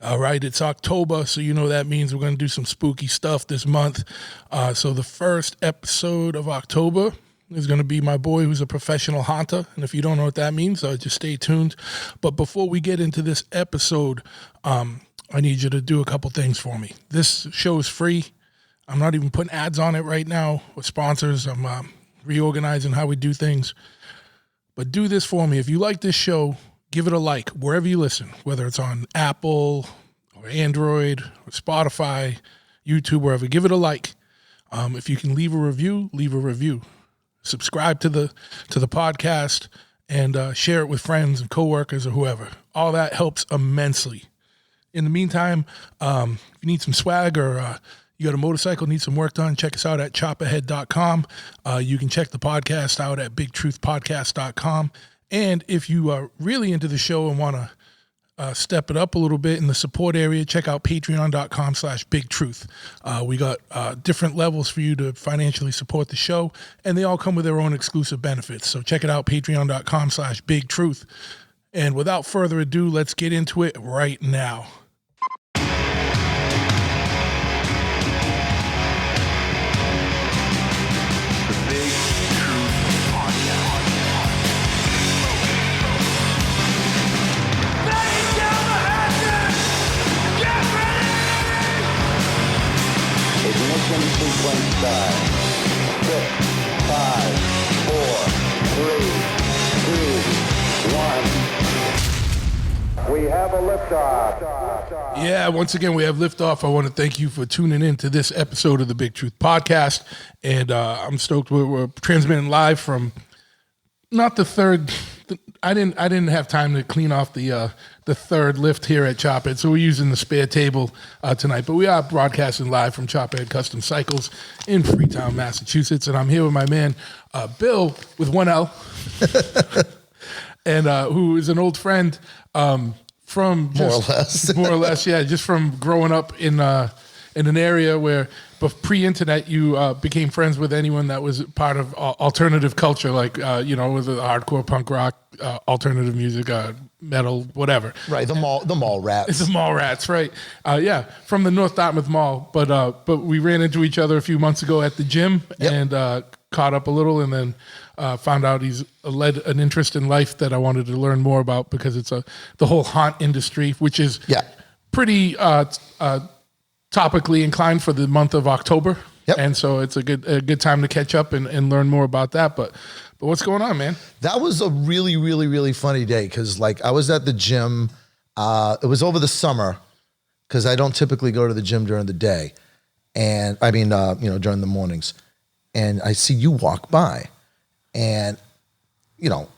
All right, it's October, so you know that means we're going to do some spooky stuff this month. So the first episode of October is going to be my boy who's a professional haunter, and if you don't know what that means, just stay tuned. But before we get into this episode, I need you to do a couple things for me. This show is free. I'm not even putting ads on it right now with sponsors. I'm reorganizing how we do things. But do this for me. If you like this show, give it a like wherever you listen, whether it's on Apple or Android or Spotify, YouTube, wherever. Give it a like. If you can leave a review, leave a review. Subscribe to the podcast and share it with friends and coworkers or whoever. All that helps immensely. In the meantime, if you need some swag or you got a motorcycle, need some work done, check us out at chopahead.com. You can check the podcast out at bigtruthpodcast.com. And if you are really into the show and want to step it up a little bit in the support area, check out patreon.com/bigtruth. We got different levels for you to financially support the show, and they all come with their own exclusive benefits. So check it out, patreon.com/bigtruth. And without further ado, let's get into it right now. Ignition sequence start. 6, 5, 4, 3, 2, 1. We have a liftoff. Yeah, once again, we have liftoff. I want to thank you for tuning in to this episode of the Big Truth Podcast. And I'm stoked. We're transmitting live from not the third. I didn't have time to clean off the third lift here at Chophead, so we're using the spare table tonight. But we are broadcasting live from Chophead Custom Cycles in Freetown, Massachusetts, and I'm here with my man Bil Withonel, and who is an old friend from just, more or less, yeah, just from growing up in an area where, but pre-internet, you became friends with anyone that was part of alternative culture, like, with the hardcore punk rock, alternative music, metal, whatever. Right, the mall rats. It's the mall rats, right? Yeah, from the North Dartmouth Mall. But we ran into each other a few months ago at the gym. Yep. And caught up a little, and then found out he's led an interest in life that I wanted to learn more about, because it's the whole haunt industry, which is pretty topically inclined for the month of October. Yep. And so it's a good time to catch up and learn more about that. But what's going on, man? That was a really, really, really funny day, because I was at the gym. It was over the summer, because I don't typically go to the gym during the day. And I mean, during the mornings. And I see you walk by, and,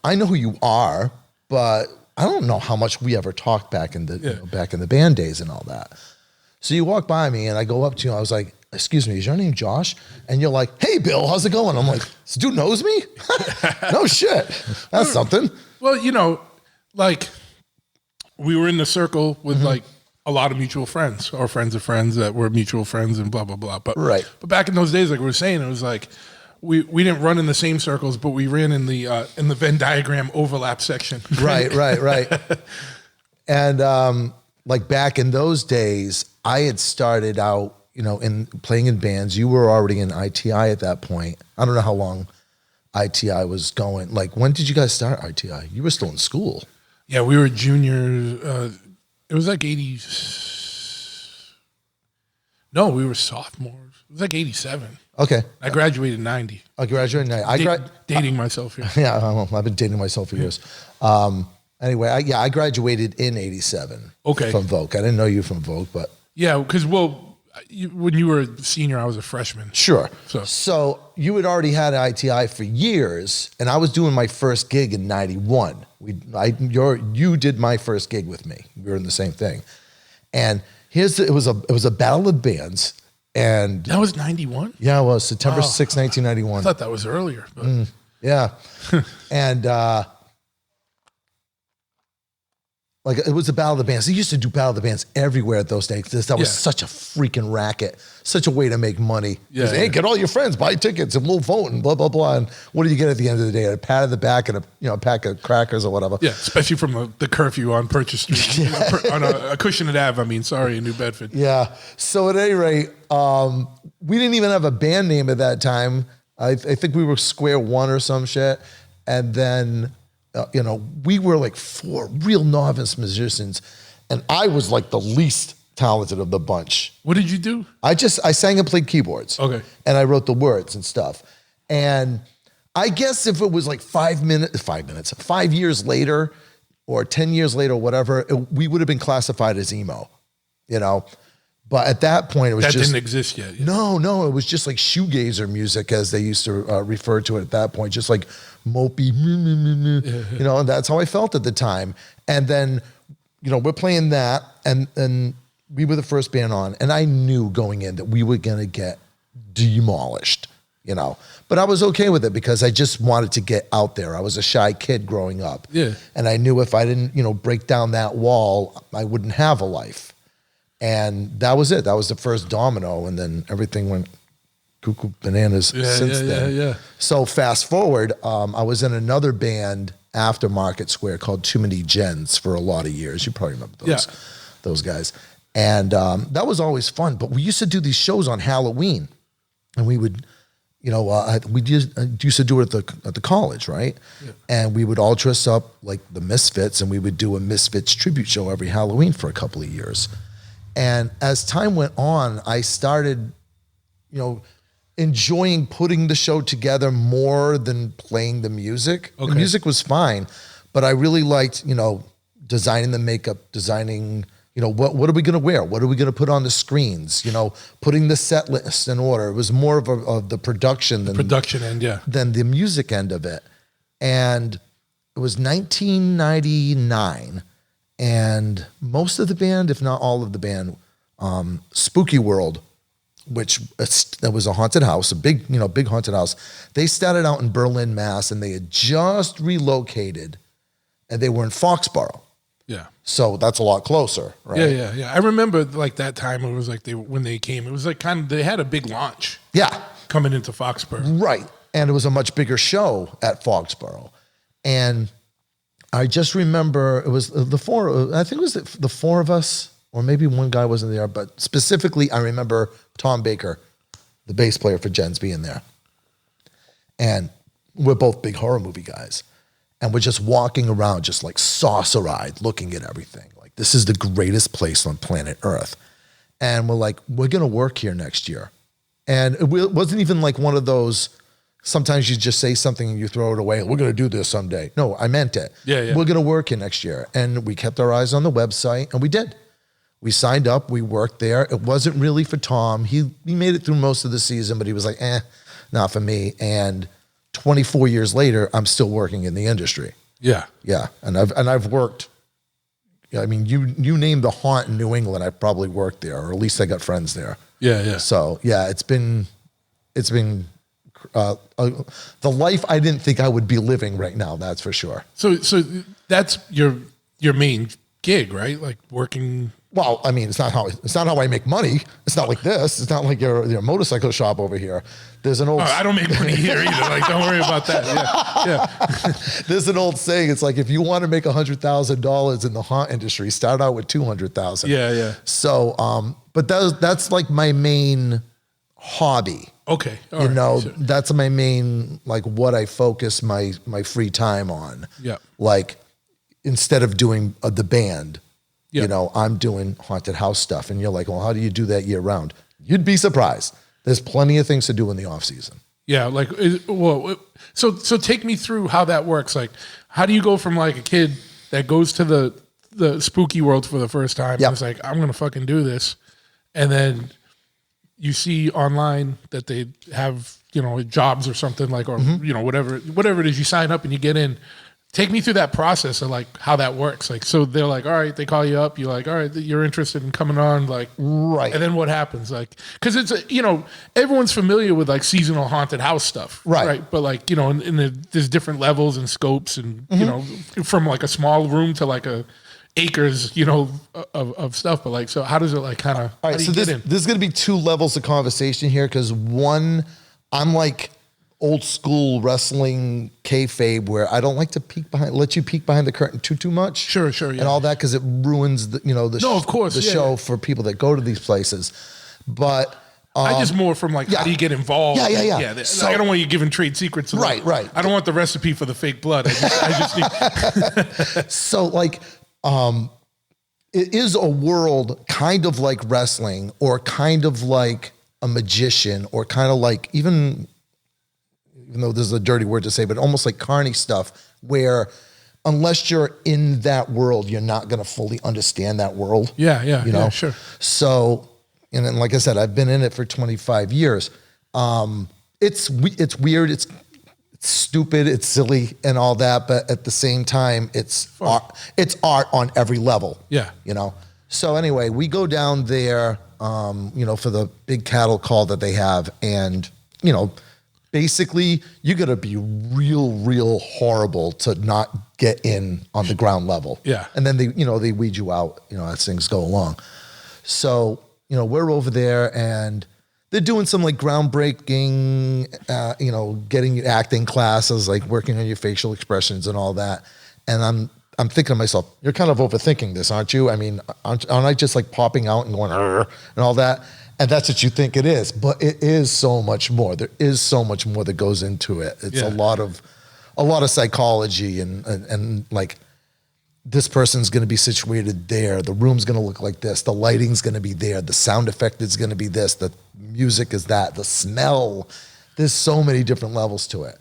I know who you are, but I don't know how much we ever talked back in the band days and all that. So you walk by me, and I go up to you. I was like, "Excuse me, is your name Josh?" And you're like, "Hey, Bill, how's it going?" I'm like, "This dude knows me?" No shit. That's something. Well, we were in the circle with a lot of mutual friends, or friends of friends that were mutual friends, and blah, blah, blah. But back in those days, like we were saying, it was like we didn't run in the same circles, but we ran in the Venn diagram overlap section. Right. And back in those days, I had started out, in playing in bands. You were already in ITI at that point. I don't know how long ITI was going. When did you guys start ITI? You were still in school. Yeah, we were juniors. It was like 80. No, we were sophomores. It was like 87. Okay. I graduated in 90. I graduated in 90. Dating myself here. Yeah, I've been dating myself for years. Anyway, I graduated in 87. Okay. From Vogue. I didn't know you from Vogue, but. Yeah, because, when you were a senior, I was a freshman. Sure. So you had already had ITI for years, and I was doing my first gig in 91. You did my first gig with me. We were in the same thing. And it was a battle of bands. And that was 91? Yeah, it was September 6, 1991. I thought that was earlier. But. Yeah. And Like it was a Battle of the Bands. They used to do Battle of the Bands everywhere at those days. That was such a freaking racket, such a way to make money. Yeah, Hey, get all your friends, buy tickets, and we'll vote, and blah blah blah. And what do you get at the end of the day? A pat on the back and a pack of crackers or whatever. Yeah, especially from the curfew on Purchase Street, on a Acushnet Ave. I mean, sorry, in New Bedford. Yeah. So at any rate, we didn't even have a band name at that time. I think we were Square One or some shit, and then. We were like 4 real novice musicians, and I was like the least talented of the bunch. What did you do? I sang and played keyboards. Okay. And I wrote the words and stuff. And I guess if it was like 5 years later or 10 years later, or whatever, we would have been classified as emo, But at that point, it was that didn't exist yet. No, it was just like shoegazer music, as they used to refer to it at that point, just like mopey, and that's how I felt at the time. And then, we're playing that, and we were the first band on, and I knew going in that we were gonna get demolished, But I was okay with it because I just wanted to get out there. I was a shy kid growing up, and I knew if I didn't, break down that wall, I wouldn't have a life. And that was it. That was the first domino, and then everything went cuckoo bananas since then. Yeah. So fast forward, I was in another band after Market Square called Too Many Gens for a lot of years. You probably remember those guys. And that was always fun. But we used to do these shows on Halloween, and we would, we used to do it at the college, right? Yeah. And we would all dress up like the Misfits, and we would do a Misfits tribute show every Halloween for a couple of years. And as time went on, I started, enjoying putting the show together more than playing the music. Okay. The music was fine, but I really liked, designing the makeup, designing, what are we going to wear? What are we going to put on the screens? Putting the set list in order. It was more of the production than the music end of it. And it was 1999. And most of the band, if not all of the band, Spooky World, which that was a haunted house, a big haunted house. They started out in Berlin, Mass, and they had just relocated, and they were in Foxborough. Yeah. So that's a lot closer, right? Yeah. I remember like that time. It was like when they came, it was like they had a big launch. Yeah. Coming into Foxborough. Right, and it was a much bigger show at Foxborough, and I just remember it was the four. I think it was the four of us, or maybe one guy wasn't there. But specifically, I remember Tom Baker, the bass player for Gens, being there. And we're both big horror movie guys, and we're just walking around, just like saucer-eyed, looking at everything. Like, this is the greatest place on planet Earth, and we're like, we're gonna work here next year. And it wasn't even like one of those. Sometimes you just say something and you throw it away. We're going to do this someday. No, I meant it. Yeah. We're going to work here next year. And we kept our eyes on the website, and we did. We signed up. We worked there. It wasn't really for Tom. He made it through most of the season, but he was like, not for me. And 24 years later, I'm still working in the industry. Yeah. Yeah. And I've worked. I mean, you name the haunt in New England, I've probably worked there, or at least I got friends there. Yeah. So yeah, it's been the life I didn't think I would be living right now. That's for sure. So that's your main gig, right? Like working. Well, I mean, it's not how I make money. It's not like this. It's not like your motorcycle shop over here. There's an old. I don't make money here either. Like, don't worry about that. Yeah. There's an old saying. It's like, if you want to make $100,000 in the haunt industry, start out with $200,000. Yeah. So, but that's like my main hobby. Okay. Sure. That's my main, like, what I focus my free time on. Yeah. Like, instead of doing the band, yeah. I'm doing haunted house stuff. And you're like, well, how do you do that year round? You'd be surprised. There's plenty of things to do in the off season. Yeah. Like, so take me through how that works. Like, how do you go from like a kid that goes to the spooky world for the first time? Yep. And it's like, I'm going to fucking do this. And then you see online that they have, jobs or something like, or, whatever it is, you sign up and you get in. Take me through that process of like how that works. Like, so they're like, all right, they call you up. You're like, all right, you're interested in coming on. Like, right. And then what happens? Like, cause it's, everyone's familiar with like seasonal haunted house stuff. Right. But like, there's different levels and scopes and, from like a small room to like a, acres, of stuff. But like, so how does it like kind of? All right, so this is going to be 2 levels of conversation here because one, I'm like old school wrestling kayfabe where I don't like to let you peek behind the curtain too much. Sure, yeah. And all that because it ruins the show for people that go to these places. But I just more from like, how do you get involved? Yeah. So, I don't want you giving trade secrets. Right. I don't want the recipe for the fake blood. I just need. So like, it is a world kind of like wrestling or kind of like a magician or kind of like even though this is a dirty word to say, but almost like carny stuff where unless you're in that world, you're not going to fully understand that world. Yeah, sure. So, and then, like I said, I've been in it for 25 years. It's weird. It's stupid. It's silly and all that. But at the same time, it's art on every level. Yeah. So anyway, we go down there, for the big cattle call that they have. And, basically you got to be real horrible to not get in on the ground level. Yeah. And then they weed you out, as things go along. So, we're over there and they're doing some like groundbreaking, getting you acting classes, like working on your facial expressions and all that. And I'm thinking to myself, you're kind of overthinking this, aren't you? I mean, aren't I just like popping out and going, and all that? And that's what you think it is, but it is so much more. There is so much more that goes into it. It's a lot of psychology and like this person's going to be situated there. The room's going to look like this. The lighting's going to be there. The sound effect is going to be this. The music is that. The smell. There's so many different levels to it.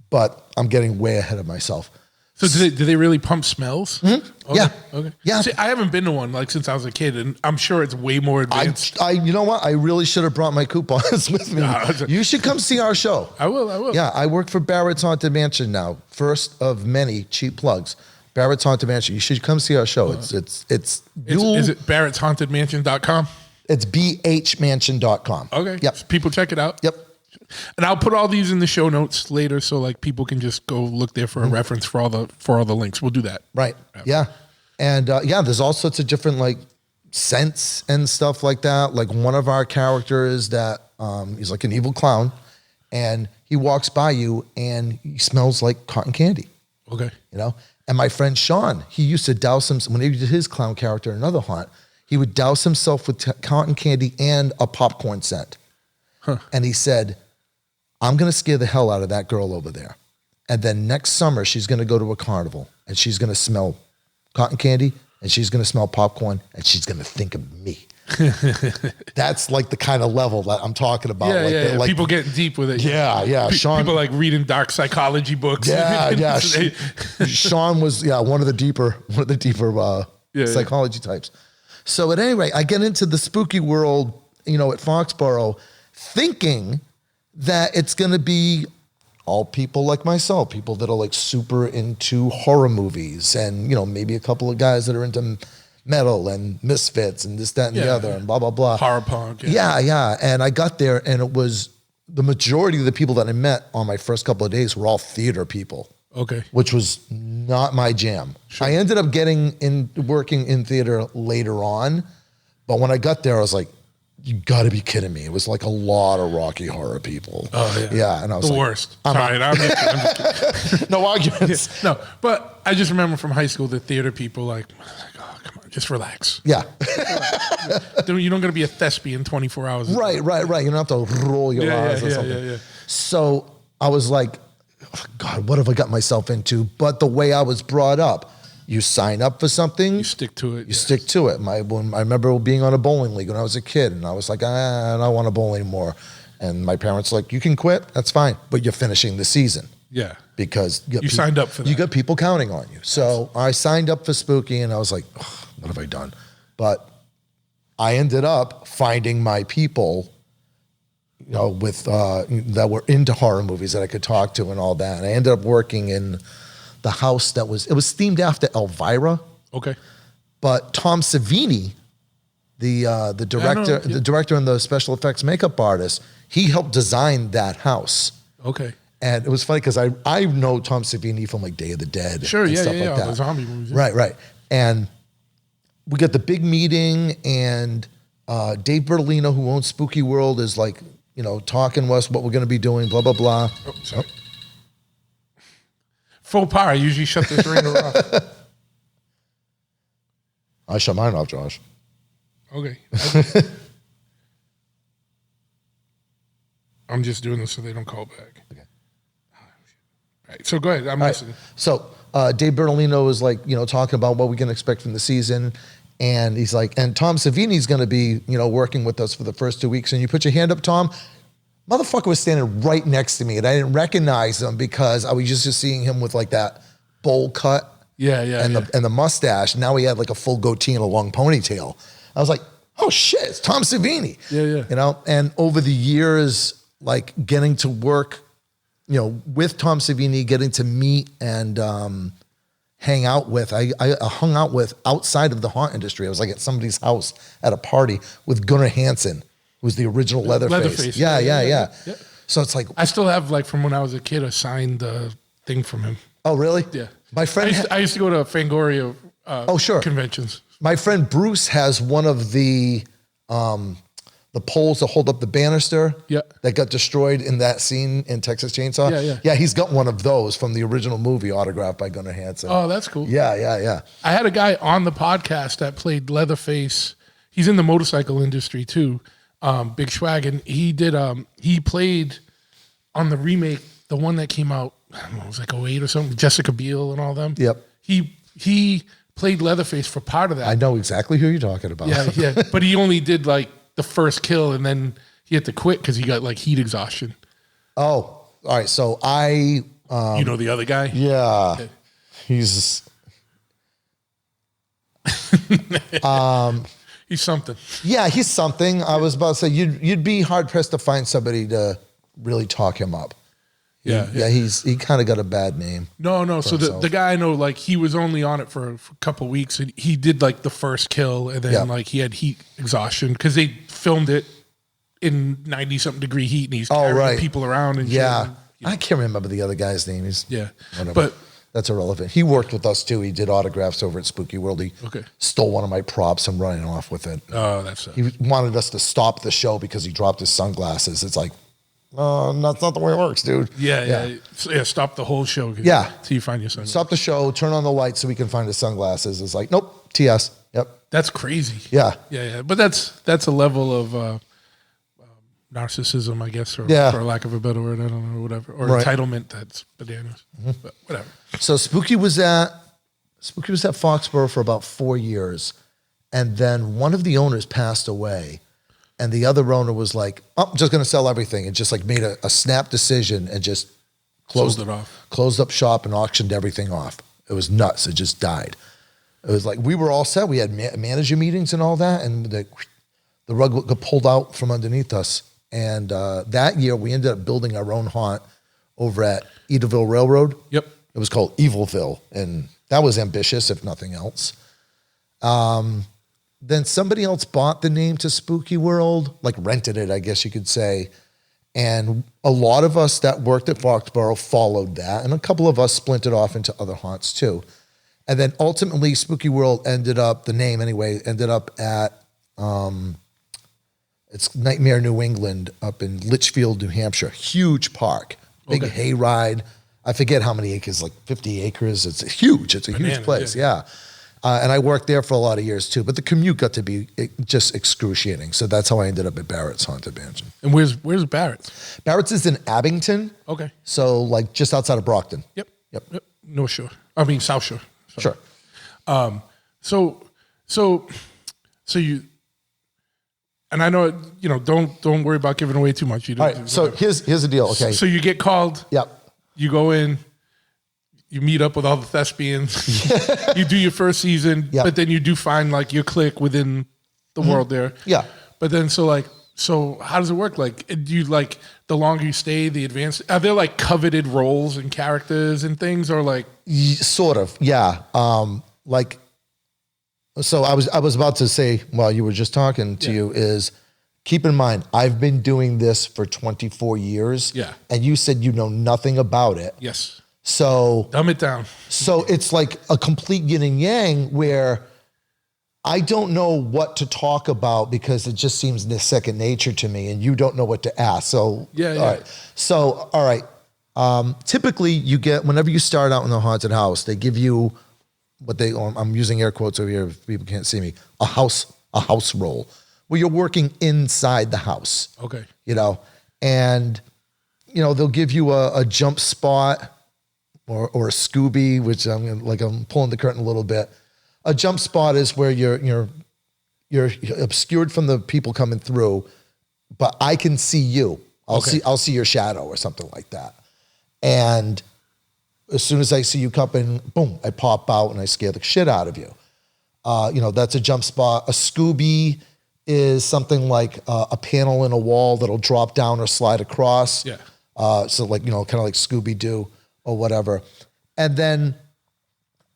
But I'm getting way ahead of myself. So do they really pump smells? Mm-hmm. Okay. Yeah. Okay. Yeah. See, I haven't been to one like since I was a kid, and I'm sure it's way more advanced. You know what? I really should have brought my coupons with me. You should come see our show. I will. Yeah, I work for Barrett's Haunted Mansion now. First of many cheap plugs. Barrett's Haunted Mansion. You should come see our show. Is it Barrett'sHauntedMansion.com? It's bhmansion.com. Okay. Yep. People check it out. Yep. And I'll put all these in the show notes later, so like people can just go look there for a reference for all the links. We'll do that. Right. Yeah. And there's all sorts of different like scents and stuff like that. Like one of our characters that he's like an evil clown, and he walks by you and he smells like cotton candy. Okay. And my friend Sean, he used to douse him when he did his clown character in another haunt. He would douse himself with cotton candy and a popcorn scent. Huh. And he said, I'm going to scare the hell out of that girl over there. And then next summer, she's going to go to a carnival and she's going to smell cotton candy and she's going to smell popcorn and she's going to think of me. That's like the kind of level that I'm talking about. Yeah. Like people getting deep with it. Yeah. Sean, people like reading dark psychology books. Yeah. Sean was one of the deeper psychology types. So at any rate, I get into the spooky world, at Foxborough, thinking that it's going to be all people like myself, people that are like super into horror movies and, maybe a couple of guys that are into metal and misfits and this, that, and the other and blah, blah, blah. Horror punk. Yeah. And I got there and it was the majority of the people that I met on my first couple of days were all theater people. Okay. Which was not my jam. Sure. I ended up working in theater later on, but when I got there, I was like, you got to be kidding me. It was like a lot of Rocky Horror people. Oh, yeah. Yeah, and I was the like, worst. I'm just kidding. No arguments. No, but I just remember from high school, the theater people oh, come on, just relax. Yeah. You don't got to be a thespian 24 hours. Right. You don't have to roll your eyes or something. Yeah. So I was like, oh, God, what have I got myself into? But the way I was brought up, you sign up for something. You stick to it. You stick to it. I remember being on a bowling league when I was a kid, and I was like, I don't want to bowl anymore. And my parents were like, you can quit. That's fine. But you're finishing the season. Yeah. Because you signed up for that. You got people counting on you. So I signed up for Spooky, and I was like, oh, what have I done? But I ended up finding my people, with that were into horror movies that I could talk to and all that. And I ended up working in the house it was themed after Elvira. Okay. But Tom Savini, the director and the special effects makeup artist, he helped design that house. Okay. And it was funny because I know Tom Savini from like Day of the Dead. Sure, and yeah, stuff yeah, like that. the zombie movies. Right. And we got the big meeting, and Dave Bertolino, who owns Spooky World, is like, talking to us what we're going to be doing, blah, blah, blah. Oh, sorry. Full power. I usually shut this ringer off. I shut mine off, Josh. Okay. I'm just doing this so they don't call back. Okay. All right, so go ahead. I'm listening. So Dave Bertolino is like, talking about what we can expect from the season. And he's like, and Tom Savini's going to be, working with us for the first 2 weeks. And you put your hand up, Tom. Motherfucker was standing right next to me, and I didn't recognize him because I was just seeing him with like that bowl cut. And the mustache. Now he had like a full goatee and a long ponytail. I was like, oh shit, it's Tom Savini. Yeah. And over the years, like getting to work, with Tom Savini, getting to meet and hang out with, I hung out with outside of the haunt industry. I was like at somebody's house at a party with Gunnar Hansen, who was the original Leatherface. Yeah. So it's like, I still have, like, from when I was a kid, a signed thing from him. oh really? Yeah. My friend, I used to go to Fangoria conventions. My friend Bruce has one of the poles that hold up the banister that got destroyed in that scene in Texas Chainsaw. Yeah, he's got one of those from the original movie, autographed by Gunnar Hansen. Oh, that's cool. Yeah. I had a guy on the podcast that played Leatherface. He's in the motorcycle industry too, Big Schwag, and he played on the remake, the one that came out, I don't know, it was like 08 or something, Jessica Biel and all them. Yep. He played Leatherface for part of that. I know exactly who you're talking about. Yeah. But he only did like the first kill, and then he had to quit because he got like heat exhaustion. Oh, all right. So I... the other guy? Yeah. Okay. He's... He's something. Yeah, he's something. I was about to say, you'd be hard-pressed to find somebody to really talk him up. Yeah. He kind of got a bad name. No. So the guy I know, like, he was only on it for a couple weeks, and he did like the first kill, and then like he had heat exhaustion because they filmed it in 90-something degree heat, and he's carrying people around and shit. I can't remember the other guy's name. Whatever. But that's irrelevant. He worked with us too. He did autographs over at Spooky World. He stole one of my props and running off with it. Oh, that's he wanted us to stop the show because he dropped his sunglasses. It's like, that's not the way it works, dude. Yeah. Stop the whole show. Yeah. Till you find your sunglasses. Stop the show, turn on the lights so we can find his sunglasses. It's like, nope, TS. Yep. That's crazy. Yeah. But that's a level of narcissism, I guess, or for lack of a better word, I don't know, whatever. Or entitlement that's bananas. But whatever. So Spooky was at Foxborough for about 4 years. And then one of the owners passed away. And the other owner was like, I'm just going to sell everything. And just like made a snap decision and just closed it off. Closed up shop and auctioned everything off. It was nuts. It just died. It was like, we were all set. We had manager meetings and all that. And the rug got pulled out from underneath us. And that year we ended up building our own haunt over at Edaville Railroad. Yep. It was called Evilville. And that was ambitious, if nothing else. Then somebody else bought the name to Spooky World, like rented it, I guess you could say. And a lot of us that worked at Foxborough followed that. And a couple of us splintered off into other haunts too. And then ultimately Spooky World ended up at, it's Nightmare New England up in Litchfield, New Hampshire. Huge park, big hayride. I forget how many acres, like 50 acres. It's huge. It's a huge place. Yeah. And I worked there for a lot of years too, but the commute got to be just excruciating. So that's how I ended up at Barrett's Haunted Mansion. And where's Barrett's? Barrett's is in Abington. Okay. So like just outside of Brockton. Yep. North Shore. I mean South Shore. Sorry. Sure. So you, and I know don't worry about giving away too much. All right. So here's the deal. Okay. So you get called. Yep. You go in. You meet up with all the thespians. You do your first season, but then you do find like your clique within the world there. Yeah. But then so how does it work? Like, do you like the longer you stay, the advanced? Are there like coveted roles and characters and things, or like? Sort of. Yeah. So I was about to say while you were just talking to you is, keep in mind I've been doing this for 24 years. Yeah. And you said you know nothing about it. Yes. So dumb it down. So it's like a complete yin and yang where I don't know what to talk about because it just seems second nature to me, and you don't know what to ask. So Yeah, yeah. All right. So all right. Typically, you get whenever you start out in the haunted house, they give you what they. I'm using air quotes over here if people can't see me. A house role where you're working inside the house. Okay. You know, and you know they'll give you a jump spot or a Scooby, which I'm pulling the curtain a little bit. A jump spot is where you're obscured from the people coming through, but I can see you. I'll see your shadow or something like that. And as soon as I see you coming, boom, I pop out and I scare the shit out of you. That's a jump spot. A Scooby is something like a panel in a wall that'll drop down or slide across. Yeah. So kind of like Scooby-Doo or whatever. And then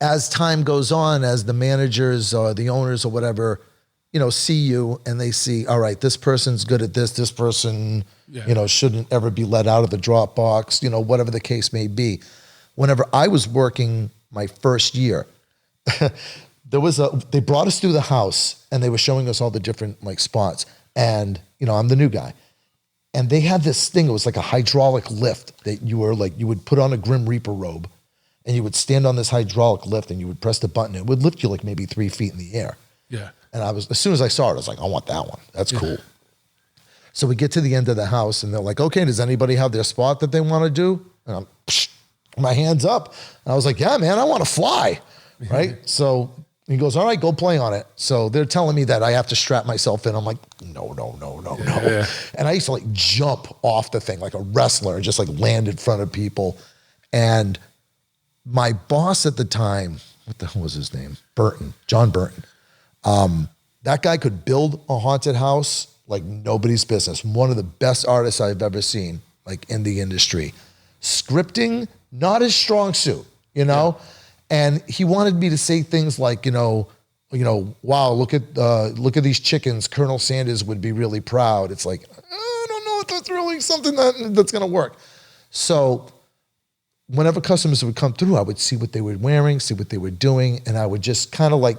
as time goes on, as the managers or the owners or whatever, see you and they see, all right, this person's good at this person, shouldn't ever be let out of the drop box, whatever the case may be. Whenever I was working my first year, they brought us through the house and they were showing us all the different like spots. And, I'm the new guy. And they had this thing, it was like a hydraulic lift that you would put on a Grim Reaper robe and you would stand on this hydraulic lift and you would press the button. It would lift you like maybe 3 feet in the air. Yeah. And as soon as I saw it, I was like, I want that one. That's cool. So we get to the end of the house and they're like, okay, does anybody have their spot that they want to do? And my hands up. And I was like, yeah, man, I want to fly. Right. So he goes, all right, go play on it. So they're telling me that I have to strap myself in. I'm like, no. Yeah. And I used to like jump off the thing like a wrestler and just like land in front of people. And my boss at the time, what the hell was his name? John Burton. That guy could build a haunted house like nobody's business. One of the best artists I've ever seen, like in the industry. Scripting, not his strong suit, Yeah. And he wanted me to say things like, wow, look at these chickens. Colonel Sanders would be really proud. It's like, I don't know if that's really something that's going to work. So whenever customers would come through, I would see what they were wearing, see what they were doing, and I would just kind of like,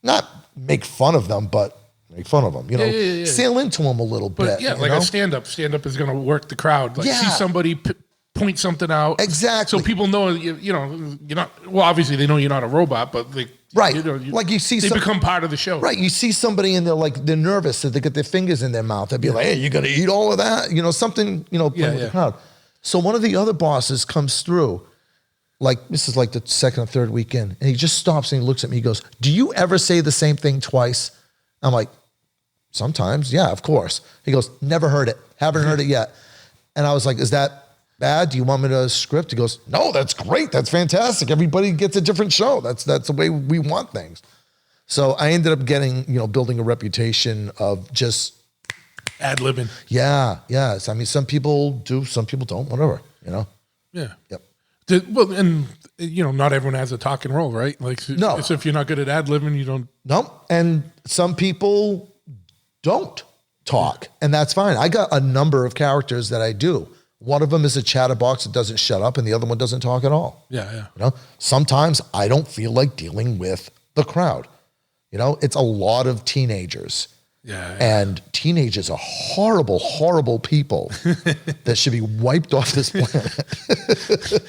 not make fun of them, but make fun of them, sail into them a little bit. Yeah, like a stand-up. Stand-up is going to work the crowd. Like see somebody point something out. Exactly. So people know, you're not, well, obviously they know you're not a robot, but they, right. Like you see they become part of the show. Right. You see somebody and they're nervous that they get their fingers in their mouth. They'd be like, hey, you got to eat all of that? Something, playing with the crowd. So one of the other bosses comes through, like this is like the second or third weekend, and he just stops and he looks at me. He goes, do you ever say the same thing twice? I'm like, sometimes. Yeah, of course. He goes, never heard it. Haven't heard it yet. And I was like, is that bad? Do you want me to script? He goes, no, that's great. That's fantastic. Everybody gets a different show. That's the way we want things. So I ended up getting, building a reputation of just ad-libbing. Yeah. Yes. I mean, some people do, some people don't, whatever, Yeah. Yep. Well, and not everyone has a talk and roll, right? Like, no. So if you're not good at ad-libbing, you don't. No. And some people don't talk, and that's fine. I got a number of characters that I do. One of them is a chatterbox that doesn't shut up, and the other one doesn't talk at all. Yeah. Sometimes I don't feel like dealing with the crowd. It's a lot of teenagers. Yeah. And teenagers are horrible, horrible people that should be wiped off this planet.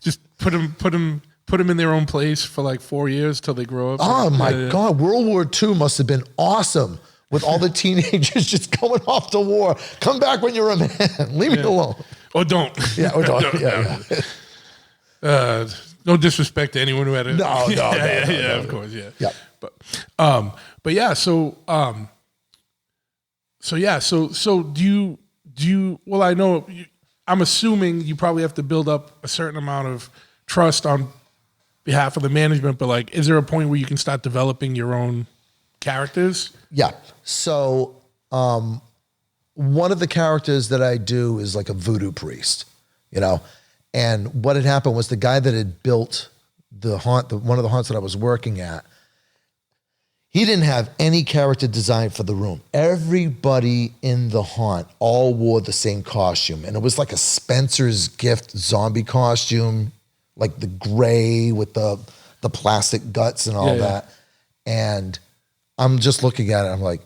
Just put them in their own place for like 4 years till they grow up. Oh my God. World War II must have been awesome with all the teenagers just going off to war. Come back when you're a man. Leave me alone. Or don't. Yeah, or don't. Yeah. No disrespect to anyone who had a. No, of course, yeah. Yeah. But yeah, so do you, well, I know, I'm assuming you probably have to build up a certain amount of trust on behalf of the management, but like, is there a point where you can start developing your own characters? Yeah. So, one of the characters that I do is like a voodoo priest, and what had happened was the guy that had built one of the haunts that I was working at, he didn't have any character design for the room. Everybody in the haunt all wore the same costume. And it was like a Spencer's Gift zombie costume, like the gray with the plastic guts and all that. And I'm just looking at it. I'm like,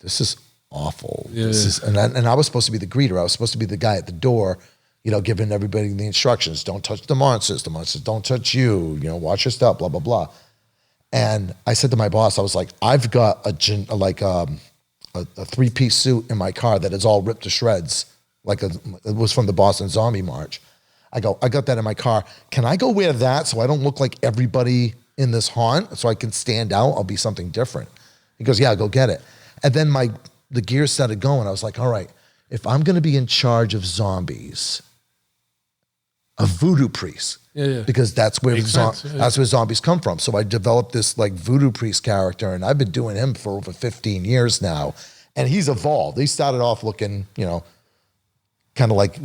this is awful. This is, and I was supposed to be the greeter. I was supposed to be the guy at the door, giving everybody the instructions. Don't touch the monsters. The monsters don't touch you. Watch your step, blah, blah, blah. And I said to my boss, I was like, I've got a 3-piece suit in my car that is all ripped to shreds. It was from the Boston Zombie March. I got that in my car. Can I go wear that so I don't look like everybody in this haunt, so I can stand out? I'll be something different. He goes, yeah, go get it. And then the gears started going. I was like, all right, if I'm going to be in charge of zombies, a voodoo priest, because that's where that's where zombies come from. So I developed this voodoo priest character, and I've been doing him for over 15 years now, and he's evolved. He started off looking, kind of like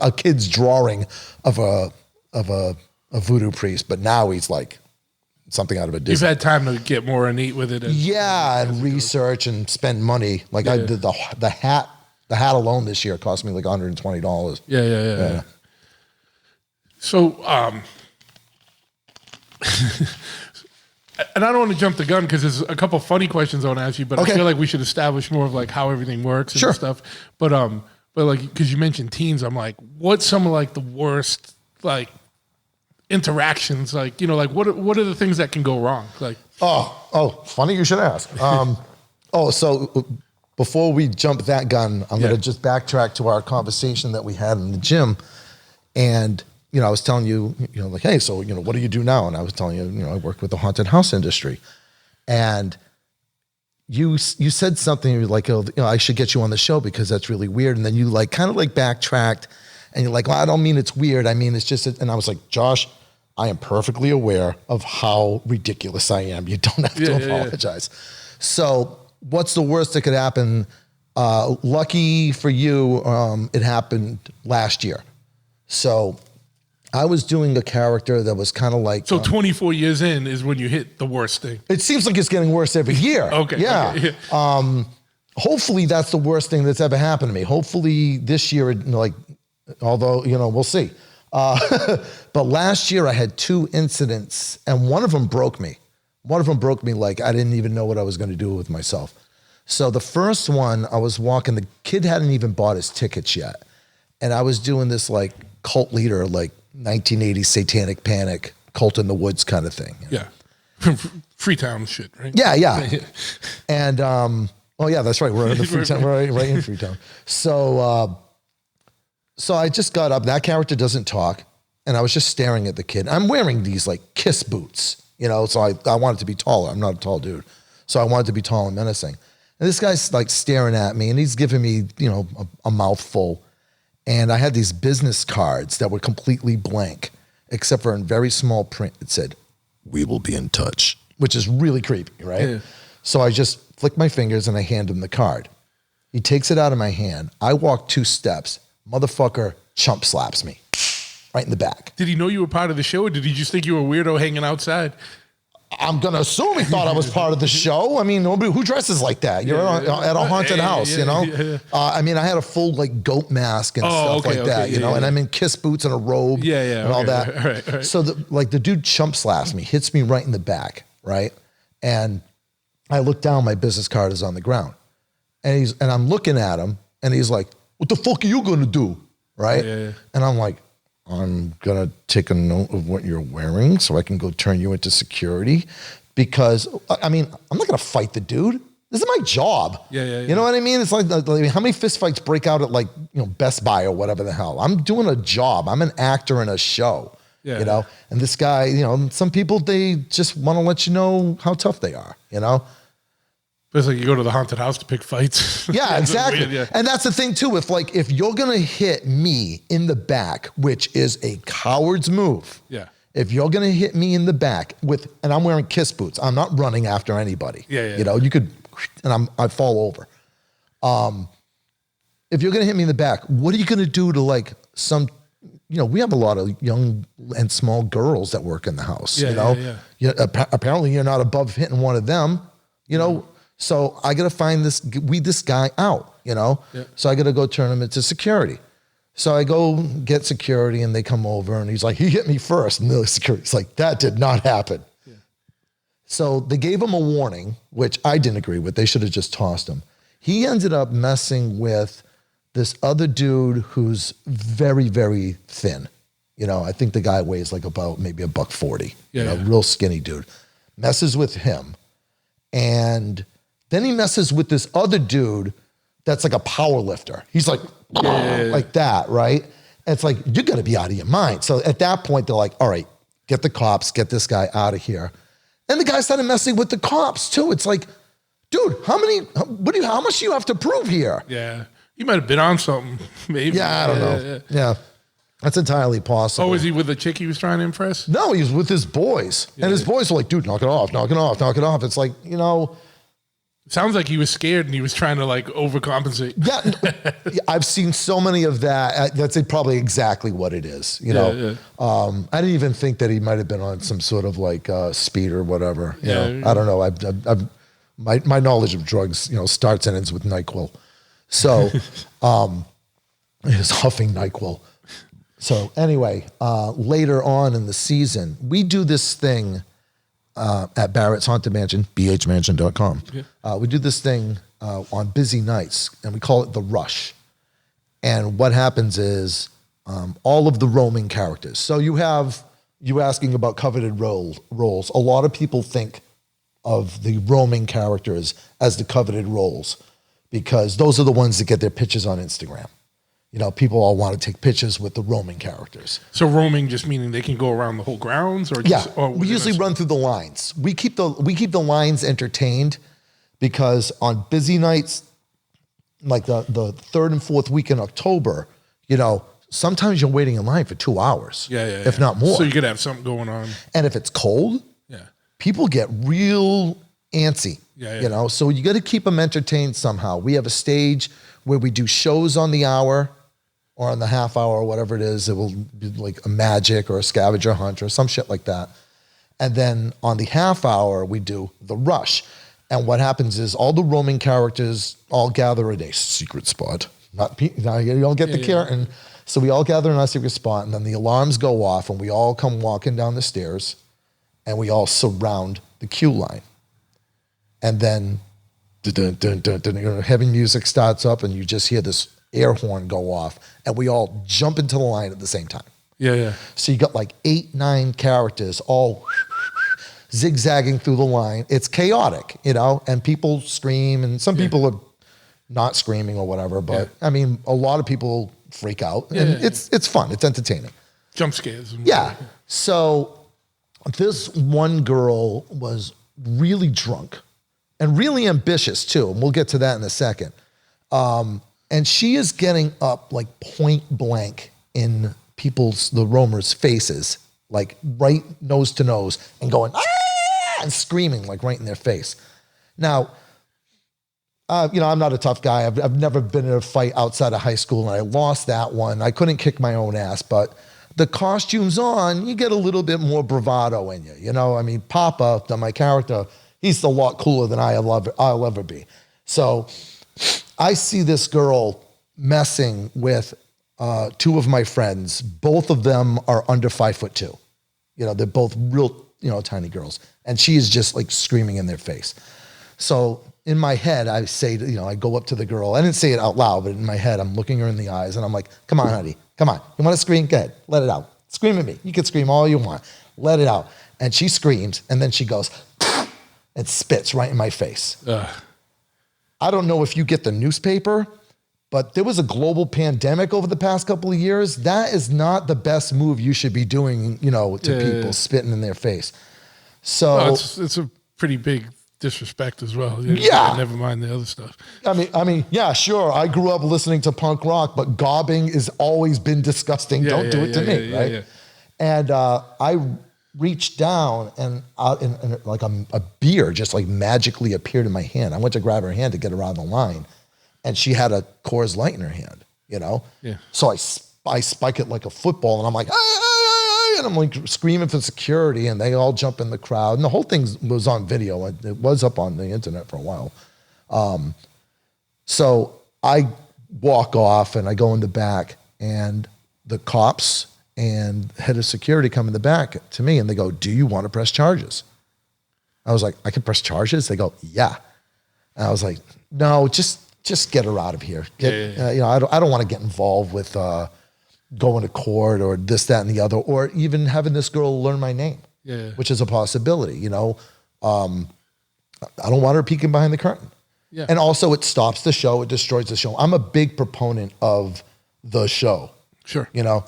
a kid's drawing of a voodoo priest, but now he's like something out of a Disney. You've had time to get more neat with it. And research and spend money. I did the hat. The hat alone this year cost me like $120. Yeah. So, and I don't want to jump the gun because there's a couple funny questions I want to ask you, but I feel like we should establish more of how everything works and stuff. But because you mentioned teens, I'm like, what's some of the worst interactions? What are the things that can go wrong? Funny you should ask. So before we jump that gun, I'm going to just backtrack to our conversation that we had in the gym. And, I was telling you, hey, so, what do you do now? And I was telling you, I work with the haunted house industry. And you said something like, I should get you on the show because that's really weird. And then you kind of backtracked and you're like, well, I don't mean it's weird. I mean, it's just, and I was like, Josh, I am perfectly aware of how ridiculous I am. You don't have to apologize. So what's the worst that could happen? Lucky for you, it happened last year. So I was doing a character that was kind of like... So 24 years in is when you hit the worst thing. It seems like it's getting worse every year. Okay. Yeah. Okay. Hopefully that's the worst thing that's ever happened to me. Hopefully this year, although, we'll see. But last year I had 2 incidents and one of them broke me. One of them broke me I didn't even know what I was going to do with myself. So the first one, I was walking, the kid hadn't even bought his tickets yet. And I was doing this cult leader, 1980s satanic panic, cult in the woods kind of thing. Yeah. Freetown shit, right? Yeah. And, that's right. We're in the Freetown, right in Freetown. So I just got up. That character doesn't talk. And I was just staring at the kid. I'm wearing these Kiss boots, so I wanted to be taller. I'm not a tall dude. So I wanted to be tall and menacing. And this guy's staring at me and he's giving me, a mouthful. And I had these business cards that were completely blank, except for in very small print, it said, "We will be in touch," which is really creepy, right? Yeah. So I just flick my fingers and I hand him the card. He takes it out of my hand. I walk 2 steps. Motherfucker chump slaps me right in the back. Did he know you were part of the show or did he just think you were a weirdo hanging outside? I'm going to assume he thought I was part of the show. I mean, nobody who dresses like that. You're at a haunted house, Yeah. I mean, I had a full goat mask and stuff like that, and I'm in Kiss boots and a robe and all that. Right. So the dude chump slaps me, hits me right in the back, right? And I look down, my business card is on the ground. And I'm looking at him and he's like, "What the fuck are you going to do?" Right? Yeah. And I'm like, "I'm going to take a note of what you're wearing so I can go turn you into security." Because, I mean, I'm not going to fight the dude. This is my job. Yeah. You know what I mean? It's how many fist fights break out at Best Buy or whatever the hell? I'm doing a job. I'm an actor in a show, And this guy, some people, they just want to let you know how tough they are, It's like you go to the haunted house to pick fights. Yeah, exactly. Weird, And that's the thing too. If you're gonna hit me in the back, which is a coward's move. Yeah. If you're gonna hit me in the back and I'm wearing Kiss boots, I'm not running after anybody. Yeah. You could, and I fall over. If you're gonna hit me in the back, what are you gonna do to we have a lot of young and small girls that work in the house. Apparently you're not above hitting one of them. So I got to find weed this guy out, So I got to go turn him into security. So I go get security and they come over and he's like, "He hit me first." And the security's like, "That did not happen." Yeah. So they gave him a warning, which I didn't agree with. They should have just tossed him. He ended up messing with this other dude who's very, very thin. I think the guy weighs like about maybe $140. Real skinny dude. Messes with him. And then he messes with this other dude that's like a power lifter. He's like, like that, right? And it's like, you got to be out of your mind. So at that point, they're like, all right, get the cops, get this guy out of here. And the guy started messing with the cops too. It's like, dude, how much do you have to prove here? Yeah. You might have been on something, maybe. Yeah, I don't know. Yeah. That's entirely possible. Oh, was he with the chick he was trying to impress? No, he was with his boys. And his boys were like, dude, knock it off, knock it off, knock it off. It's like, Sounds like he was scared and he was trying to like overcompensate. Yeah, I've seen so many of that. That's probably exactly what it is. I didn't even think that he might have been on some sort of like speed or whatever. I don't know. I've my knowledge of drugs, starts and ends with NyQuil. So, he's huffing NyQuil. So anyway, later on in the season, we do this thing. At Barrett's Haunted Mansion, bhmansion.com. Yeah. We do this thing on busy nights, and we call it the Rush. And what happens is all of the roaming characters. So you asking about coveted roles. A lot of people think of the roaming characters as the coveted roles because those are the ones that get their pictures on Instagram. People all want to take pictures with the roaming characters. So roaming just meaning they can go around the whole grounds, or we usually run through the lines. We keep the lines entertained because on busy nights, like the third and fourth week in October, sometimes you're waiting in line for 2 hours, if not more. So you could have something going on. And if it's cold, people get real antsy. So you got to keep them entertained somehow. We have a stage where we do shows on the hour. Or on the half hour or whatever it is, it will be like a magic or a scavenger hunt or some shit like that. And then on the half hour, we do the Rush. And what happens is all the roaming characters all gather at a secret spot. You don't get the curtain. So we all gather in our secret spot, and then the alarms go off, and we all come walking down the stairs, and we all surround the queue line. And then heavy music starts up, and you just hear this air horn go off, and we all jump into the line at the same time. So you got like 8, 9 characters all zigzagging through the line. It's chaotic, and people scream, and some people are not screaming or whatever, but I mean, a lot of people freak out, and it's fun. It's entertaining. Jump scares. So this one girl was really drunk and really ambitious too, and we'll get to that in a second. And she is getting up like point blank in the roamers' faces, like right nose to nose, and going, ah, and screaming like right in their face. Now, I'm not a tough guy. I've never been in a fight outside of high school, and I lost that one. I couldn't kick my own ass, but the costume's on, you get a little bit more bravado in you. I mean, Papa, my character, he's a lot cooler than I'll ever be. So I see this girl messing with 2 of my friends. Both of them are under 5'2". They're both real, tiny girls. And she is just like screaming in their face. So in my head, I say, I go up to the girl. I didn't say it out loud, but in my head, I'm looking her in the eyes and I'm like, come on, honey, come on. You want to scream? Go ahead, let it out. Scream at me. You can scream all you want. Let it out. And she screams, and then she goes and spits right in my face. I don't know if you get the newspaper, but there was a global pandemic over the past couple of years. That is not the best move you should be doing, to people, spitting in their face. So it's a pretty big disrespect as well. Never mind the other stuff. I mean, yeah, sure. I grew up listening to punk rock, but gobbing has always been disgusting. Don't do it to me, right? Yeah. And I reached down and like a beer just like magically appeared in my hand. I went to grab her hand to get her out of the line, and she had a Coors Light in her hand, So I spike it like a football, and I'm like, and I'm like screaming for security, and they all jump in the crowd, and the whole thing was on video. It was up on the internet for a while. So I walk off and I go in the back, and the cops and head of security come in the back to me, and they go, do you want to press charges? I was like, I can press charges? They go, yeah. And I was like, no, just get her out of here. You know, I don't want to get involved with going to court or this, that, and the other, or even having this girl learn my name, which is a possibility, you know. I don't want her peeking behind the curtain. Yeah. And also it stops the show. It destroys the show. I'm a big proponent of the show. Sure. You know,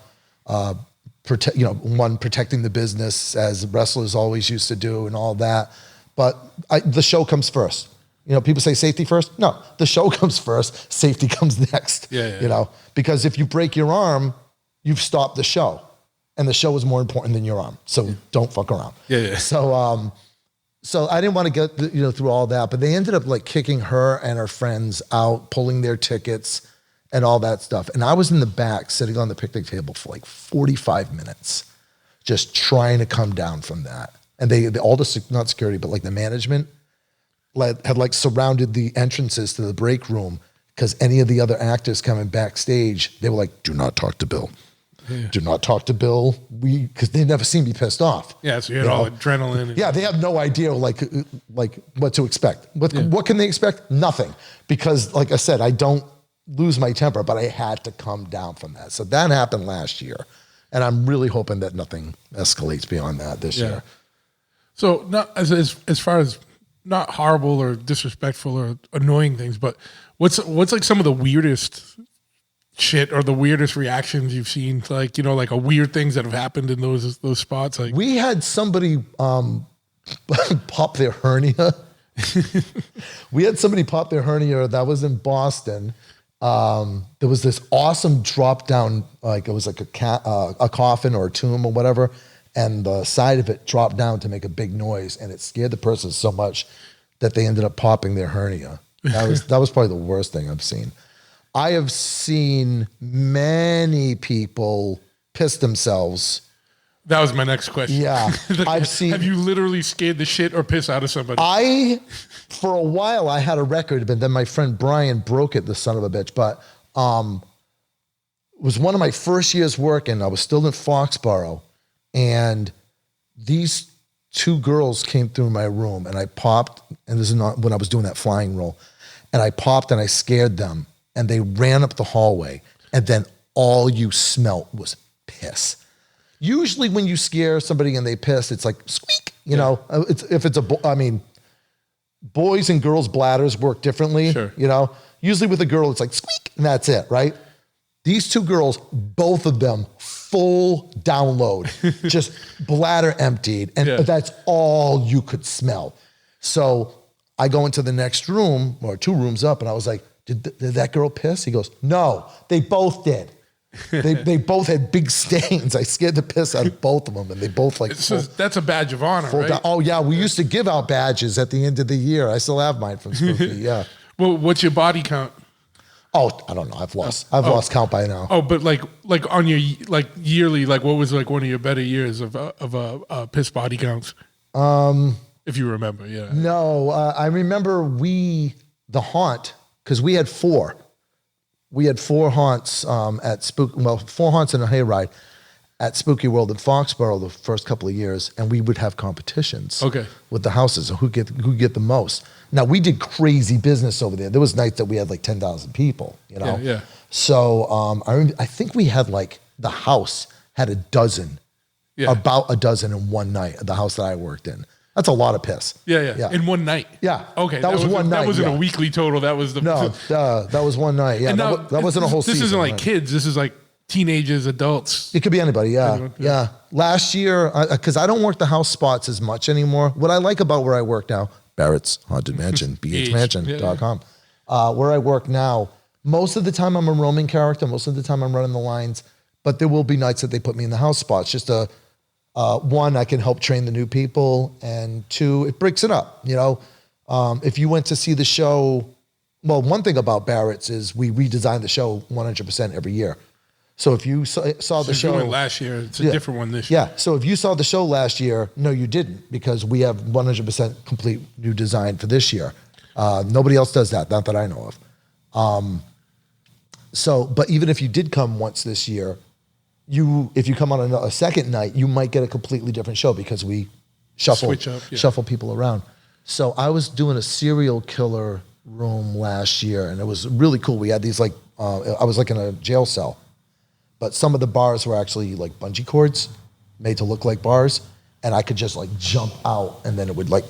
protecting the business as wrestlers always used to do and all that. But the show comes first. You know, people say safety first. No, the show comes first. Safety comes next. You know, because if you break your arm, you've stopped the show. And the show is more important than your arm. So don't fuck around. So I didn't want to get through all that, but they ended up like kicking her and her friends out, pulling their tickets and all that stuff. And I was in the back sitting on the picnic table for like 45 minutes, just trying to come down from that. And they all the, not security, but like the management had like surrounded the entrances to the break room because any of the other actors coming backstage, they were like, do not talk to Bill. Do not talk to Bill. Because they never seen me pissed off. Yeah, so you had all adrenaline. Yeah, they have no idea like what to expect. What can they expect? Nothing. Because like I said, I don't lose my temper, but I had to come down from that. So that happened last year. And I'm really hoping that nothing escalates beyond that this year. So not as far as not horrible or disrespectful or annoying things, but what's like some of the weirdest shit or the weirdest reactions you've seen, like, you know, like a weird things that have happened in those spots? Like we had somebody pop their hernia. We had somebody pop their hernia that was in Boston. There was this awesome drop down, like it was like a coffin or a tomb or whatever, and the side of it dropped down to make a big noise, and it scared the person so much that they ended up popping their hernia. That was probably the worst thing I've seen. I have seen many people piss themselves. That was my next question. Yeah. I've seen. Have you literally scared the shit or piss out of somebody? For a while, I had a record, but then my friend Brian broke it, the son of a bitch. But it was one of my first years working. I was still in Foxborough, and these two girls came through my room, and I popped, and this is not when I was doing that flying roll, and I popped and I scared them. And they ran up the hallway, and then all you smelt was piss. Usually when you scare somebody and they piss, it's like squeak, you know, boys and girls' bladders work differently, you know, usually with a girl, it's like squeak and that's it. Right. These two girls, both of them full download, just bladder emptied. And that's all you could smell. So I go into the next room or two rooms up, and I was like, did that girl piss? He goes, no, they both did. They both had big stains. I scared the piss out of both of them, and they both like. That's a badge of honor, right? Oh yeah, we used to give out badges at the end of the year. I still have mine from Spooky. Yeah. Well, what's your body count? Oh, I don't know. I've lost count by now. Oh, but like on your like yearly, like what was like one of your better years of piss body counts? If you remember, yeah. No, I remember the haunt. Because we had four. We had four haunts at four haunts in a hayride at Spooky World in Foxborough the first couple of years, and we would have competitions with the houses, who get the most. Now, we did crazy business over there. There was nights that we had like 10,000 people, you know? Yeah. So I think we had like, the house had about a dozen in one night at the house that I worked in. That's a lot of piss. Yeah. In one night. Yeah. Okay. That was one night. That wasn't a weekly total. That was the. No, that was one night. Yeah. That wasn't a whole season. This isn't like kids. This is like teenagers, adults. It could be anybody. Yeah. Anyone, yeah. Last year, because I don't work the house spots as much anymore. What I like about where I work now, Barrett's Haunted Mansion, bhmansion.com, where I work now, most of the time I'm a roaming character. Most of the time I'm running the lines. But there will be nights that they put me in the house spots just to. One, I can help train the new people, and two, it breaks it up. You know, if you went to see the show, well, one thing about Barrett's is we redesign the show 100% every year. So if you saw the show last year, it's a different one this year. Yeah. So if you saw the show last year, no, you didn't, because we have 100% complete new design for this year. Nobody else does that, not that I know of. But even if you did come once this year, if you come on a second night, you might get a completely different show because we Switch up, yeah. shuffle people around. So I was doing a serial killer room last year, and it was really cool. We had these like, I was like in a jail cell, but some of the bars were actually like bungee cords made to look like bars, and I could just like jump out, and then it would like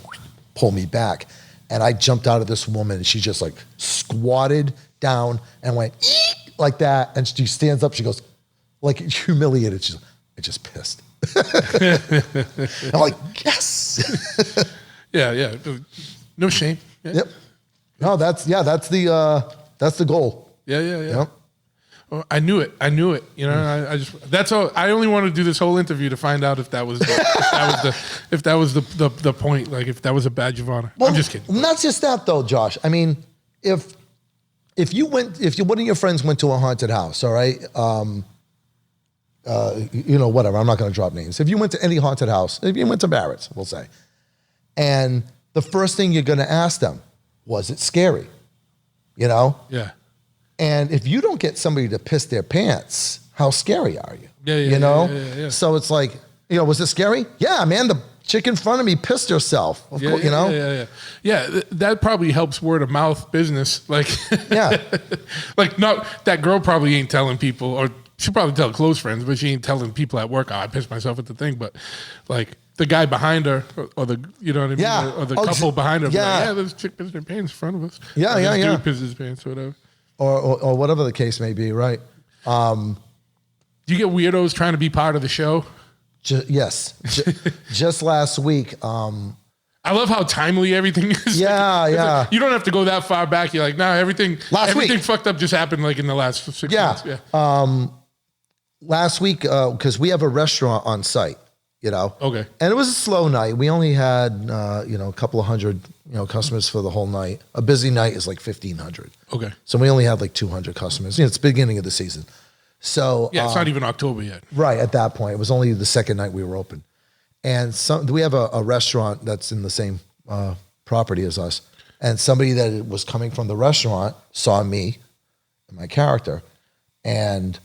pull me back. And I jumped out of this woman, and she just like squatted down and went eek, like that, and she stands up, she goes like humiliated. She's like, I just pissed. I'm like, yes. Yeah. No shame. Yeah. Yep. No, that's the goal. Yeah. Yep. Well, I knew it. You know, I just that's all. I only wanted to do this whole interview to find out if that was the point. Like if that was a badge of honor. Well, I'm just kidding. Not just that though, Josh. I mean, if one of your friends went to a haunted house, all right, whatever. I'm not going to drop names. If you went to any haunted house, if you went to Barrett's, we'll say, and the first thing you're going to ask them, was it scary? You know? Yeah. And if you don't get somebody to piss their pants, how scary are you? Yeah. You know? Yeah. So it's like, was it scary? Yeah, man, the chick in front of me pissed herself. Of course, you know? Yeah, that probably helps word of mouth business. Like, yeah. Like, not that girl probably ain't telling people, or she'll probably tell close friends, but she ain't telling people at work, I pissed myself at the thing. But like the guy behind her, or the, you know what I mean? Yeah. Or the couple behind her. Yeah. Like, there's a chick pissing her pants in front of us. Yeah, or yeah. Dude pisses his pants or whatever. Or whatever the case may be, right? Do you get weirdos trying to be part of the show? Yes. Just last week. I love how timely everything is. Yeah, yeah. Like, you don't have to go that far back. You're like, nah, everything fucked up just happened like in the last 6 months. Yeah. Last week, because we have a restaurant on site, you know. Okay. And it was a slow night. We only had, a couple of hundred, customers for the whole night. A busy night is like 1,500. Okay. So we only had like 200 customers. It's the beginning of the season. So yeah, it's not even October yet. Right, at that point. It was only the second night we were open. And we have a restaurant that's in the same property as us. And somebody that was coming from the restaurant saw me and my character. And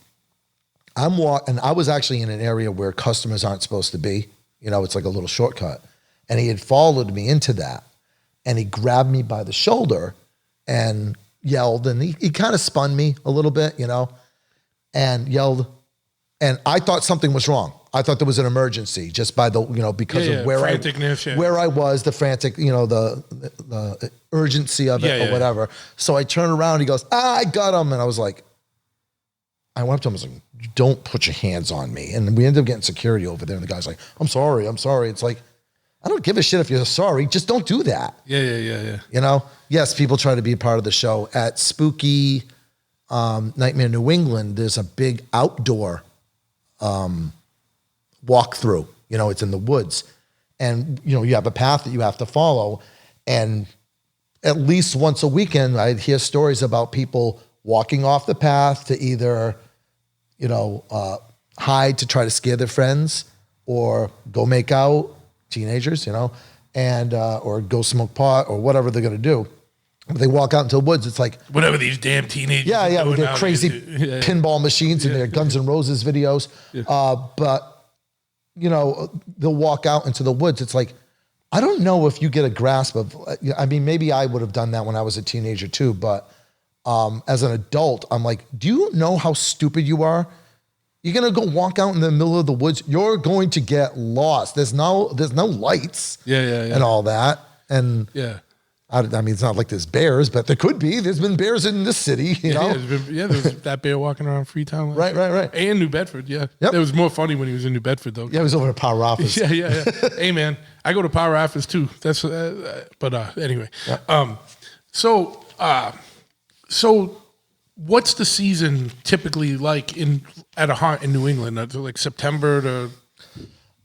I was actually in an area where customers aren't supposed to be. It's like a little shortcut. And he had followed me into that. And he grabbed me by the shoulder and yelled. And he kind of spun me a little bit, and yelled. And I thought something was wrong. I thought there was an emergency just by the, because of where I was, the frantic, the urgency of it or whatever. So I turned around, he goes, I got him. And I was like, I went up to him, I was like, don't put your hands on me. And we ended up getting security over there. And the guy's like, I'm sorry. It's like, I don't give a shit if you're sorry. Just don't do that. Yeah. Yes, people try to be a part of the show. At Spooky Nightmare New England, there's a big outdoor walkthrough. It's in the woods. And, you have a path that you have to follow. And at least once a weekend, I'd hear stories about people walking off the path to either, hide to try to scare their friends or go make out, teenagers, and or go smoke pot or whatever they're going to do. But they walk out into the woods. It's like whatever these damn teenagers. Yeah, with their crazy pinball machines and their Guns N' Roses videos. Yeah. But they'll walk out into the woods. It's like, I don't know if you get a grasp of. I mean, maybe I would have done that when I was a teenager too. But as an adult, I'm like, do you know how stupid you are? You're gonna go walk out in the middle of the woods. You're going to get lost. There's no lights. And all that. And I mean, it's not like there's bears, but there could be. There's been bears in this city, there was that bear walking around Freetown. Right. And New Bedford, yeah. Yep. It was more funny when he was in New Bedford, though. Yeah, he was over at Power Office. Yeah. Hey, man, I go to Power Office, too. That's, anyway. Yep. So what's the season typically like at a haunt in New England? Like September to...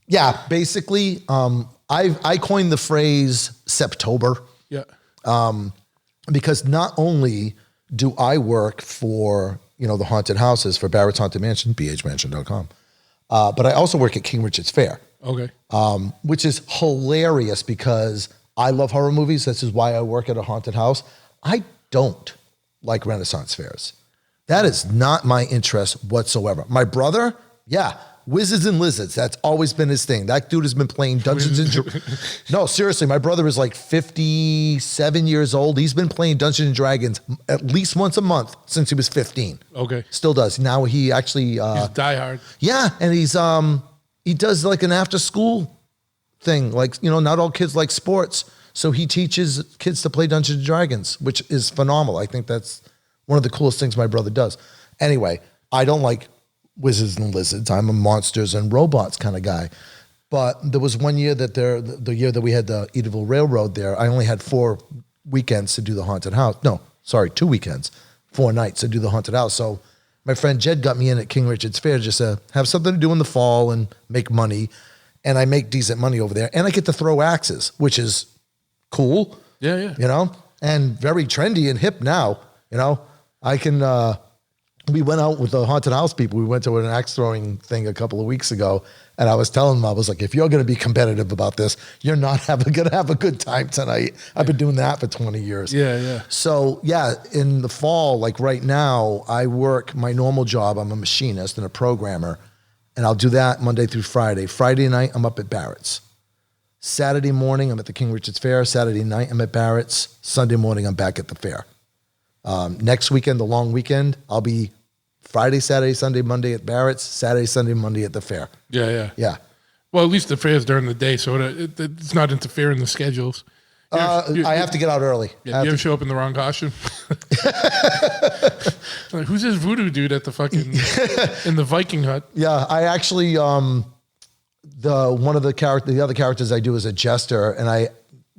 Yeah, basically, I coined the phrase Septober. Yeah. Because not only do I work for, the haunted houses for Barrett's Haunted Mansion, bhmansion.com, but I also work at King Richard's Fair. Okay. Which is hilarious because I love horror movies. This is why I work at a haunted house. I don't like Renaissance fairs. That is not my interest whatsoever. My brother, Wizards and Lizards. That's always been his thing. That dude has been playing Dungeons and Dragons. No, seriously, my brother is like 57 years old. He's been playing Dungeons and Dragons at least once a month since he was 15. Okay. Still does. Now he actually He's diehard. yeah, and he does like an after school thing. Like, you know, not all kids like sports. So he teaches kids to play Dungeons and Dragons, which is phenomenal. I think that's one of the coolest things my brother does. Anyway, I don't like Wizards and Lizards. I'm a monsters and robots kind of guy. But there was one year that the year that we had the Edaville Railroad there, I only had 4 weekends to do the haunted house. No, sorry, 2 weekends, 4 nights to do the haunted house. So my friend Jed got me in at King Richard's Fair just to have something to do in the fall and make money. And I make decent money over there. And I get to throw axes, which is cool. Yeah, yeah. You know, and very trendy and hip now. You know, I can, we went out with the haunted house people. We went to an axe throwing thing a couple of weeks ago. And I was telling them, I was like, if you're going to be competitive about this, you're not going to have a good time tonight. I've been doing that for 20 years. Yeah, yeah. So yeah, in the fall, like right now, I work my normal job. I'm a machinist and a programmer. And I'll do that Monday through Friday. Friday night, I'm up at Barrett's. Saturday morning, I'm at the King Richard's Fair. Saturday night, I'm at Barrett's. Sunday morning, I'm back at the fair. Next weekend, the long weekend, I'll be Friday, Saturday, Sunday, Monday at Barrett's. Saturday, Sunday, Monday at the fair. Yeah, yeah. Yeah. Well, at least the fair's during the day, so it's not interfering the schedules. I have to get out early. Yeah, you ever show up in the wrong costume? Like, who's this voodoo dude at the fucking in the Viking hut? Yeah, I actually the other characters I do is a jester, and I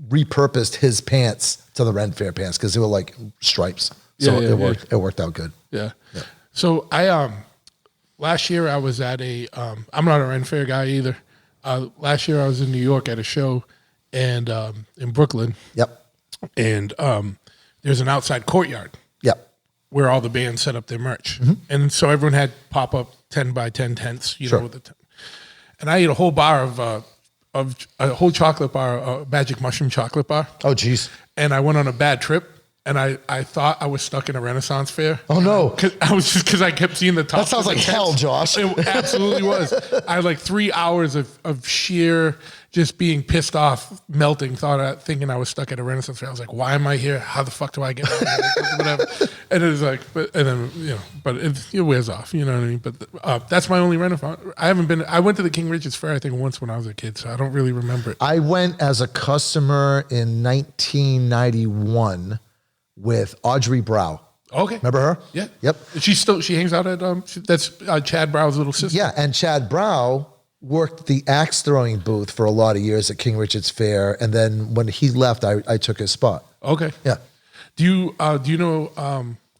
repurposed his pants to the Ren Fair pants because they were like stripes. So Yeah, yeah, it worked out good. Yeah. So I last year I was at a I'm not a Ren Fair guy either. Last year I was in New York at a show and in Brooklyn. Yep. And there's an outside courtyard. Yep. Where all the bands set up their merch. And so everyone had pop up 10 by 10 tents, you know, with the and I ate a whole bar of a whole chocolate bar, a magic mushroom chocolate bar. Oh, geez. And I went on a bad trip. And I thought I was stuck in a Renaissance fair. Oh, no. Because I kept seeing the top. That sounds like hell, Josh. It absolutely was. I had like 3 hours of sheer just being pissed off, melting, thinking I was stuck at a Renaissance fair. I was like, why am I here? How the fuck do I get out of here? Whatever. And it was like, but it wears off, you know what I mean? But that's my only Renaissance. I went to the King Richard's Fair, I think, once when I was a kid, so I don't really remember it. I went as a customer in 1991 with Audrey Brow. Okay. Remember her? Yeah. Yep. She hangs out at, that's Chad Brow's little sister. Yeah, and Chad Brow worked the axe throwing booth for a lot of years at King Richard's Fair, and then when he left, I took his spot. Okay. Yeah. Do you know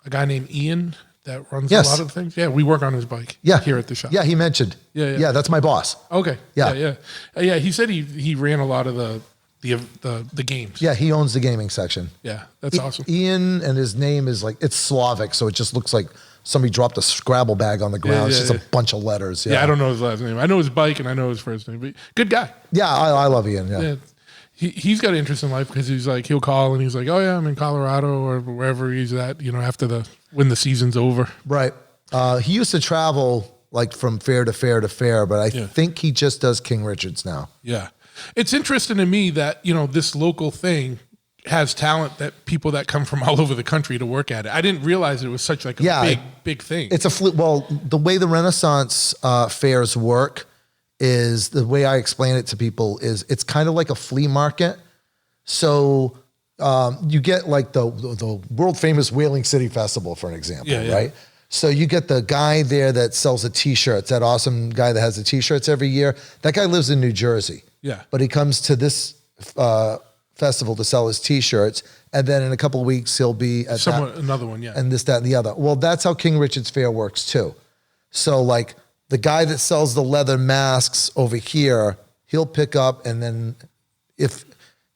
a guy named Ian that runs Yes. a lot of things? Yeah, we work on his bike. Yeah. Here at the shop. Yeah, he mentioned. Yeah. Yeah, that's my boss. Okay. Yeah. Yeah. He said he ran a lot of the games. Yeah, he owns the gaming section. Yeah, that's awesome. Ian, and his name is like, it's Slavic, so it just looks like somebody dropped a Scrabble bag on the ground. It's just a bunch of letters. Yeah, I don't know his last name. I know his bike and I know his first name. But good guy. Yeah, I love Ian. Yeah. He's got an interest in life because he's like, he'll call and he's like, oh yeah, I'm in Colorado or wherever he's at, you know, when the season's over. Right. He used to travel like from fair to fair to fair, but I think he just does King Richard's now. Yeah. It's interesting to me that, you know, this local thing has talent that people that come from all over the country to work at it. I didn't realize it was such like a big thing. It's well, the way the Renaissance fairs work is, the way I explain it to people is, it's kind of like a flea market. So you get like the world famous Whaling City Festival, for an example, right? So you get the guy there that sells the t-shirts, that awesome guy that has the t-shirts every year. That guy lives in New Jersey. Yeah. But he comes to this festival to sell his t-shirts, and then in a couple of weeks he'll be at another one, yeah. and this, that, and the other. Well, that's how King Richard's Fair works too. So like the guy that sells the leather masks over here, he'll pick up, and then if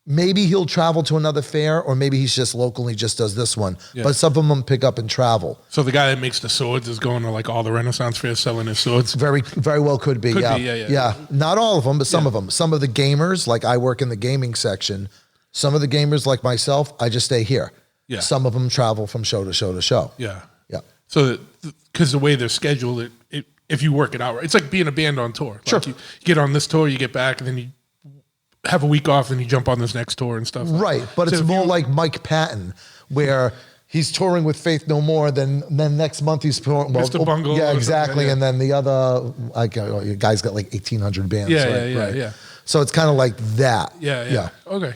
maybe he'll travel to another fair, or maybe he's just locally just does this one. Yeah. But some of them pick up and travel. So the guy that makes the swords is going to like all the Renaissance fairs selling his swords. Very, very well could be. Yeah. Not all of them, but some of them. Some of the gamers, like I work in the gaming section. Some of the gamers, like myself, I just stay here. Yeah. Some of them travel from show to show to show. Yeah. Yeah. So because the way they're scheduled, it if you work it out right. It's like being a band on tour. Like Sure. you get on this tour, you get back, and then you have a week off, and you jump on this next tour and stuff. Right, but So it's if more you- like Mike Patton, where he's touring with Faith No More, then next month he's touring. Well, Mr. Bungle or yeah, something, exactly. yeah. And then the other, like, you guys got like 1,800 bands. Yeah, right? yeah. So it's kind of like that. Yeah. Okay.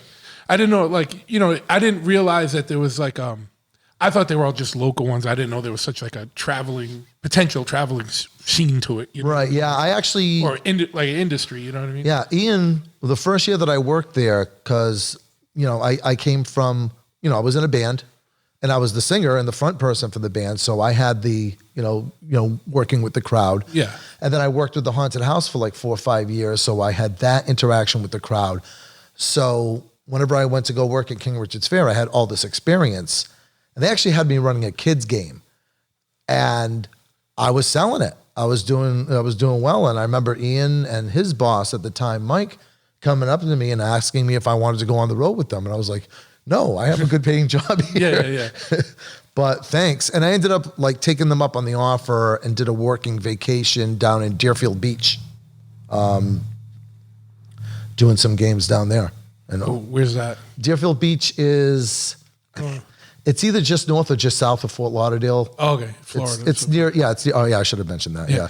I didn't know, like, I didn't realize that there was like, I thought they were all just local ones. I didn't know there was such like a potential traveling scene to it. You know? Right. Yeah. I actually. Or like an industry, you know what I mean? Yeah, Ian, the first year that I worked there, because, I came from, I was in a band and I was the singer and the front person for the band. So I had the, working with the crowd. Yeah. And then I worked with the haunted house for like 4 or 5 years. So I had that interaction with the crowd. So whenever I went to go work at King Richard's Fair, I had all this experience. And they actually had me running a kids game. And I was selling it. I was doing well. And I remember Ian and his boss at the time, Mike, coming up to me and asking me if I wanted to go on the road with them. And I was like, no, I have a good paying job here. Yeah. But thanks. And I ended up like taking them up on the offer and did a working vacation down in Deerfield Beach, doing some games down there. And Where's that? Deerfield Beach is, it's either just north or just south of Fort Lauderdale. Oh, okay. Florida. It's near, I should have mentioned that. Yeah.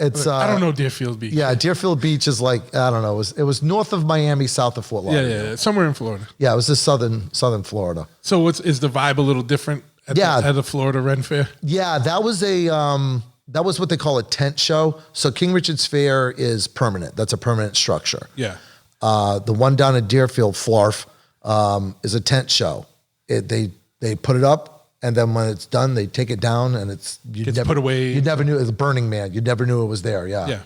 It's, I don't know Deerfield Beach. Yeah, Deerfield Beach is like, I don't know, it was north of Miami, south of Fort Lauderdale. Yeah. Somewhere in Florida. Yeah, it was just southern Florida. So is the vibe a little different at the Florida Ren Fair? Yeah, that was what they call a tent show. So King Richard's Fair is permanent. That's a permanent structure. Yeah. The one down in Deerfield, Flarf, is a tent show. They put it up, and then when it's done, they take it down, and it's put away. You never knew it was Burning Man. You never knew it was there. Yeah. Yeah.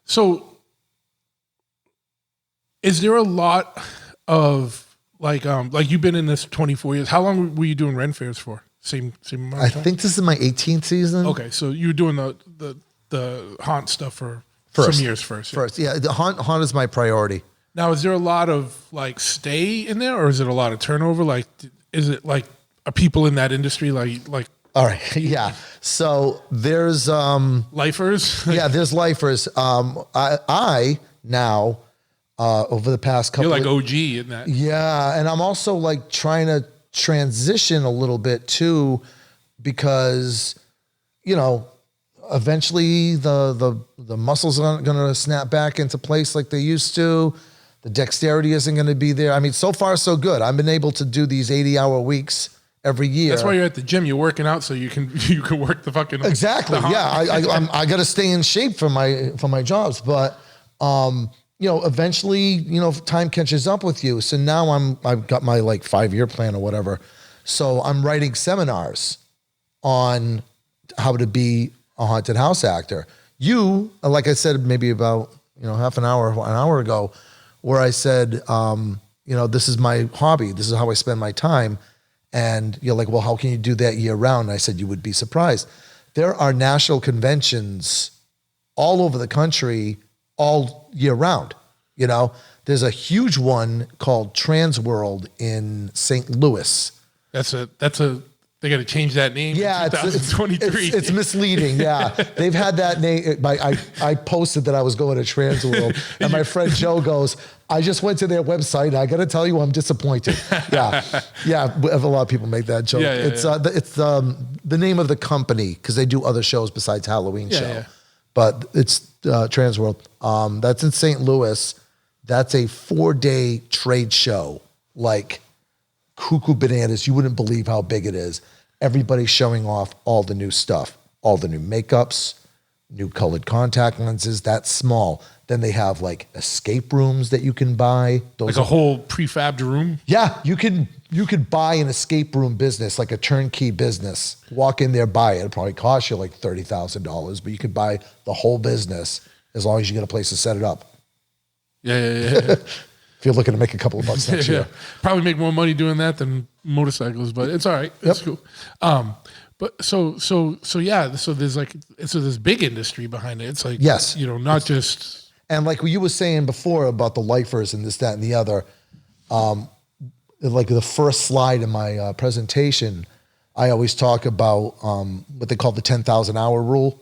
So, is there a lot of like you've been in this 24 years? How long were you doing Ren Fairs for? Same amount I of time? think this is my 18th season. Okay, so you were doing the haunt stuff for First. some years first. Yeah. First, yeah, the haunt is my priority. Now, is there a lot of like stay in there, or is it a lot of turnover? Like, is it like are people in that industry like All right, yeah. So there's lifers? yeah, there's lifers. I now over the past couple. You're like OG in that. Yeah, and I'm also like trying to transition a little bit too, because eventually the muscles aren't going to snap back into place like they used to. The dexterity isn't going to be there. I mean, so far so good. I've been able to do these 80-hour weeks every year. That's why you're at the gym. You're working out so you can work the fucking exactly. the Yeah, I got to stay in shape for my jobs, but eventually time catches up with you. So now I've got my like 5-year plan or whatever. So I'm writing seminars on how to be a haunted house actor. You, like I said, maybe about half an hour ago, where I said, this is my hobby. This is how I spend my time. And you're like, well, how can you do that year round? And I said, you would be surprised. There are national conventions all over the country all year round. There's a huge one called Trans World in St. Louis. They got to change that name. Yeah, in 2023. it's misleading. Yeah, they've had that name. I posted that I was going to Trans World, and my friend Joe goes, "I just went to their website. And I got to tell you, I'm disappointed." Yeah. A lot of people make that joke. Yeah, it's the name of the company because they do other shows besides Halloween show. Yeah. But it's Trans World. That's in St. Louis. That's a 4-day trade show. Like cuckoo bananas. You wouldn't believe how big it is. Everybody's showing off all the new stuff, all the new makeups, new colored contact lenses. That's small. Then they have like escape rooms that you can buy. Like a whole prefabbed room? Yeah, you could buy an escape room business, like a turnkey business. Walk in there, buy it. It'll probably cost you like $30,000, but you could buy the whole business as long as you get a place to set it up. Yeah. If you're looking to make a couple of bucks next year. Probably make more money doing that than motorcycles, but it's all right. It's cool. But so there's like this big industry behind it. It's like, yes, not just. And like what you were saying before about the lifers and this, that, and the other, like the first slide in my presentation, I always talk about what they call the 10,000 hour rule.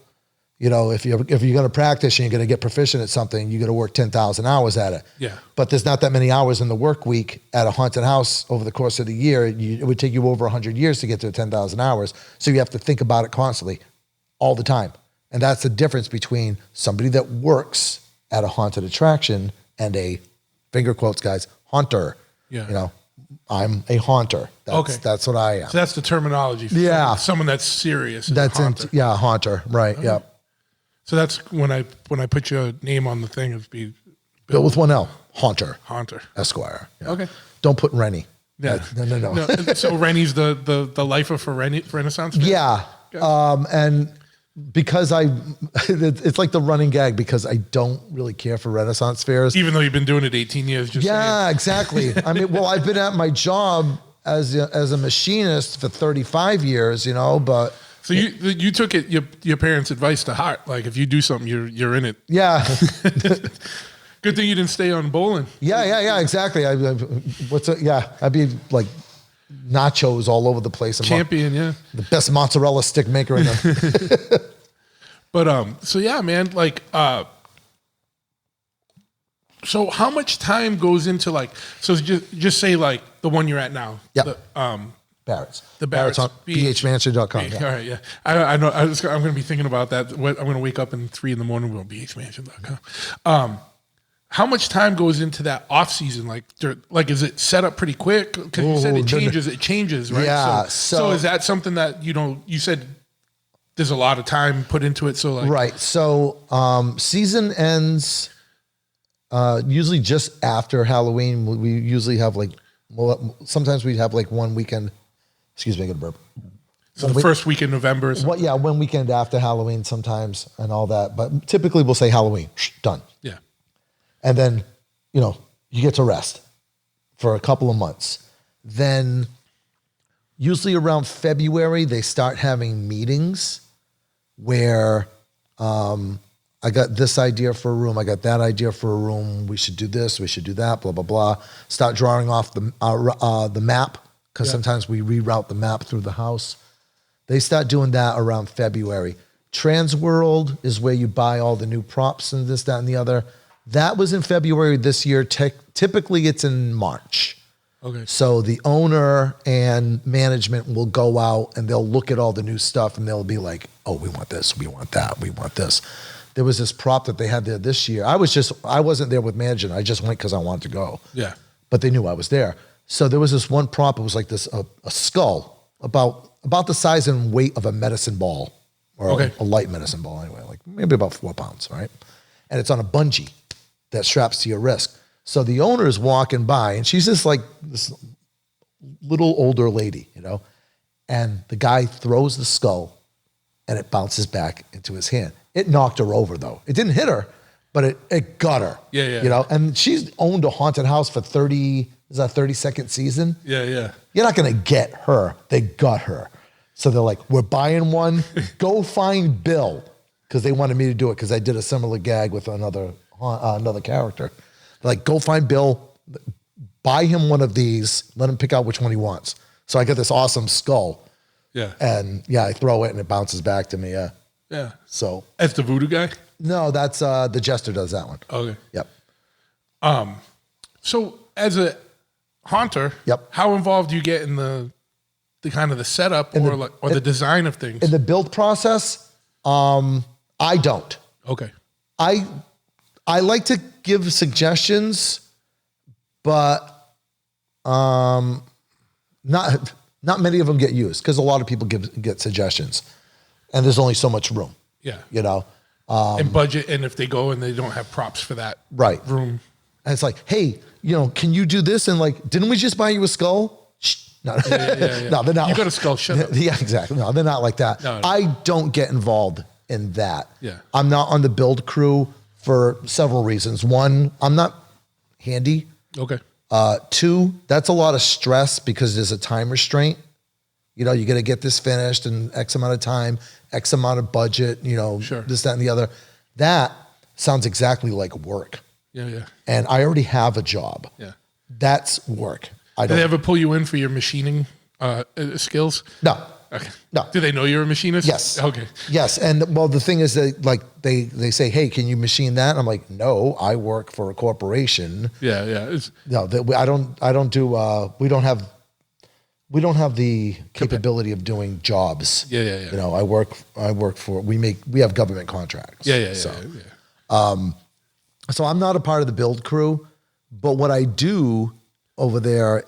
You know, if you're going to practice and you're going to get proficient at something, you got to work 10,000 hours at it. Yeah. But there's not that many hours in the work week at a haunted house over the course of the year. It would take you over 100 years to get to 10,000 hours. So you have to think about it constantly, all the time. And that's the difference between somebody that works at a haunted attraction and a, finger quotes, guys, haunter. Yeah. You know, I'm a haunter. That's what I am. So that's the terminology. For someone that's serious. That's haunter. Haunter. Right. Okay. Yep. So that's when I put your name on the thing, it'd be Bill Withonel, Haunter. Haunter. Esquire. Yeah. Okay. Don't put Rennie. Yeah. No. So Rennie's the lifer for Renaissance Fair? Yeah. And because it's like the running gag because I don't really care for Renaissance fairs. Even though you've been doing it 18 years. Just saying. Exactly. I mean, well, I've been at my job as a machinist for 35 years, you know, but. So you took your parents' advice to heart. Like if you do something, you're in it. Yeah. Good thing you didn't stay on bowling. Yeah, exactly. I'd be like nachos all over the place. Champion, yeah. The best mozzarella stick maker in the. But so yeah, man. Like, so how much time goes into like? So just say like the one you're at now. Yeah. Barrett's. The Barrett's on bhmansion.com. Yeah. All right, yeah. I know. I'm going to be thinking about that. I'm going to wake up in 3 a.m. We'll bhmansion.com. How much time goes into that off season? Like is it set up pretty quick? Because you said it changes. It changes, right? Yeah. So is that something that you said there's a lot of time put into it? So like right. So season ends usually just after Halloween. We usually have sometimes we'd have like one weekend. Excuse me, I got a burp. So the first week in November. One weekend after Halloween sometimes and all that. But typically we'll say Halloween, done. Yeah. And then, you get to rest for a couple of months. Then usually around February, they start having meetings where I got this idea for a room. I got that idea for a room. We should do this. We should do that, blah, blah, blah. Start drawing off the map. Because sometimes we reroute the map through the house. They start doing that around February. Transworld is where you buy all the new props and this, that, and the other. That was in February this year. Typically, it's in March. Okay. So the owner and management will go out and they'll look at all the new stuff and they'll be like, oh, we want this, we want that, we want this. There was this prop that they had there this year. I wasn't there with management. I just went because I wanted to go. Yeah. But they knew I was there. So there was this one prop. It was like this a skull about the size and weight of a medicine ball, or a light medicine ball anyway, like maybe about 4 pounds, right? And it's on a bungee that straps to your wrist. So the owner is walking by, and she's just like this little older lady, and the guy throws the skull, and it bounces back into his hand. It knocked her over though. It didn't hit her, but it got her. Yeah. And she's owned a haunted house for 32nd season. Yeah. You're not going to get her. They got her. So they're like, we're buying one. Go find Bill. Because they wanted me to do it because I did a similar gag with another character. They're like, go find Bill. Buy him one of these. Let him pick out which one he wants. So I got this awesome skull. Yeah. And I throw it and it bounces back to me. Yeah. Yeah. So. That's the voodoo guy? No, that's the Jester does that one. Okay. Yep. So as a haunter, how involved do you get in the kind of the setup or the design of things? In the build process, I don't. Okay. I like to give suggestions, but not many of them get used because a lot of people get suggestions, and there's only so much room. Yeah. And budget, and if they go and they don't have props for that room. And it's like, hey, can you do this? And like, didn't we just buy you a skull? Shh. No, yeah. No, they're not. You got a skull, shut up. Yeah, exactly. No, they're not like that. No. I don't get involved in that. Yeah. I'm not on the build crew for several reasons. One, I'm not handy. Okay. 2, that's a lot of stress because there's a time restraint. You got to get this finished in X amount of time, X amount of budget, Sure. This, that, and the other. That sounds exactly like work. Yeah. And I already have a job. Yeah. That's work. Did they ever pull you in for your machining skills? No. Okay. No. Do they know you're a machinist? Yes. Okay. Yes, and well, the thing is that like they say, hey, can you machine that? I'm like, no, I work for a corporation. Yeah, yeah. No, I don't do. We don't have the capability of doing jobs. Yeah. You know, I work for. We have government contracts. Yeah. So I'm not a part of the build crew, but what I do over there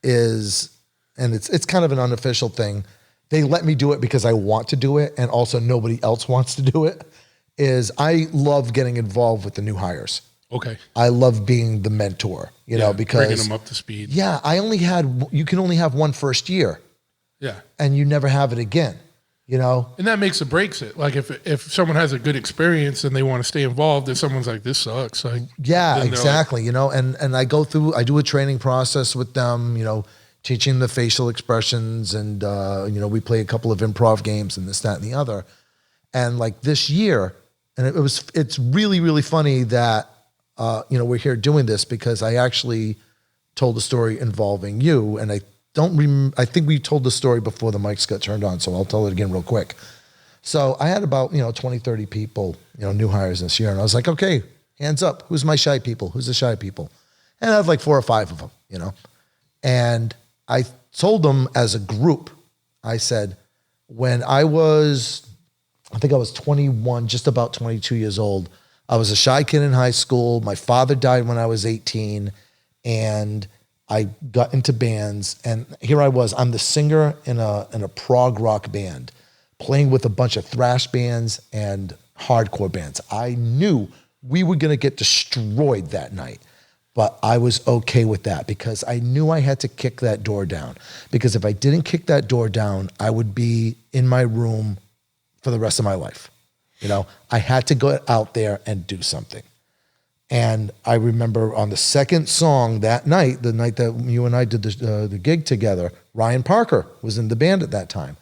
is, and it's kind of an unofficial thing. They let me do it because I want to do it, and also nobody else wants to do it. Is I love getting involved with the new hires. Okay. I love being the mentor, you know, because bringing them up to speed. Yeah, you can only have one first year, Yeah. and you never have it again, you know. And that makes or breaks it. Like if someone has a good experience and they want to stay involved, if someone's like, this sucks. Yeah, exactly. You know, and I do a training process with them, you know, teaching the facial expressions, and you know, we play a couple of improv games and this, that, and the other. And like this year, and it's really, really funny that you know, we're here doing this because I actually told a story involving you, and I think we told the story before the mics got turned on, so I'll tell it again real quick. So I had about, you know, 20, 30 people, you know, new hires this year, and I was like, okay, hands up. Who's my shy people? Who's the shy people? And I had like 4 or 5 of them, you know. And I told them as a group, I said, when I think I was 21, just about 22 years old, I was a shy kid in high school. My father died when I was 18, and I got into bands. And here I was. I'm the singer in a prog rock band, playing with a bunch of thrash bands and hardcore bands. I knew we were going to get destroyed that night, but I was okay with that because I knew I had to kick that door down. Because if I didn't kick that door down, I would be in my room for the rest of my life. You know, I had to go out there and do something. And I remember on the second song that night, the night that you and I did the gig together, Ryan Parker was in the band at that time.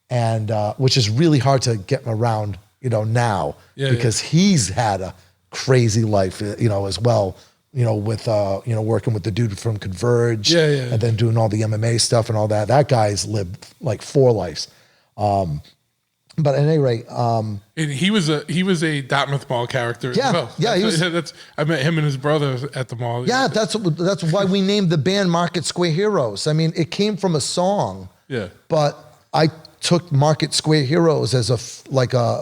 And which is really hard to get around, you know, now, because he's had a crazy life, you know, as well, you know, with, you know, working with the dude from Converge and then doing all the MMA stuff and all that. That guy's lived like 4 lives. But at any rate, and he was a Dartmouth Mall character as well. Yeah, I met him and his brother at the mall. Yeah, that's why we named the band Market Square Heroes. I mean, it came from a song. Yeah. But I took Market Square Heroes as a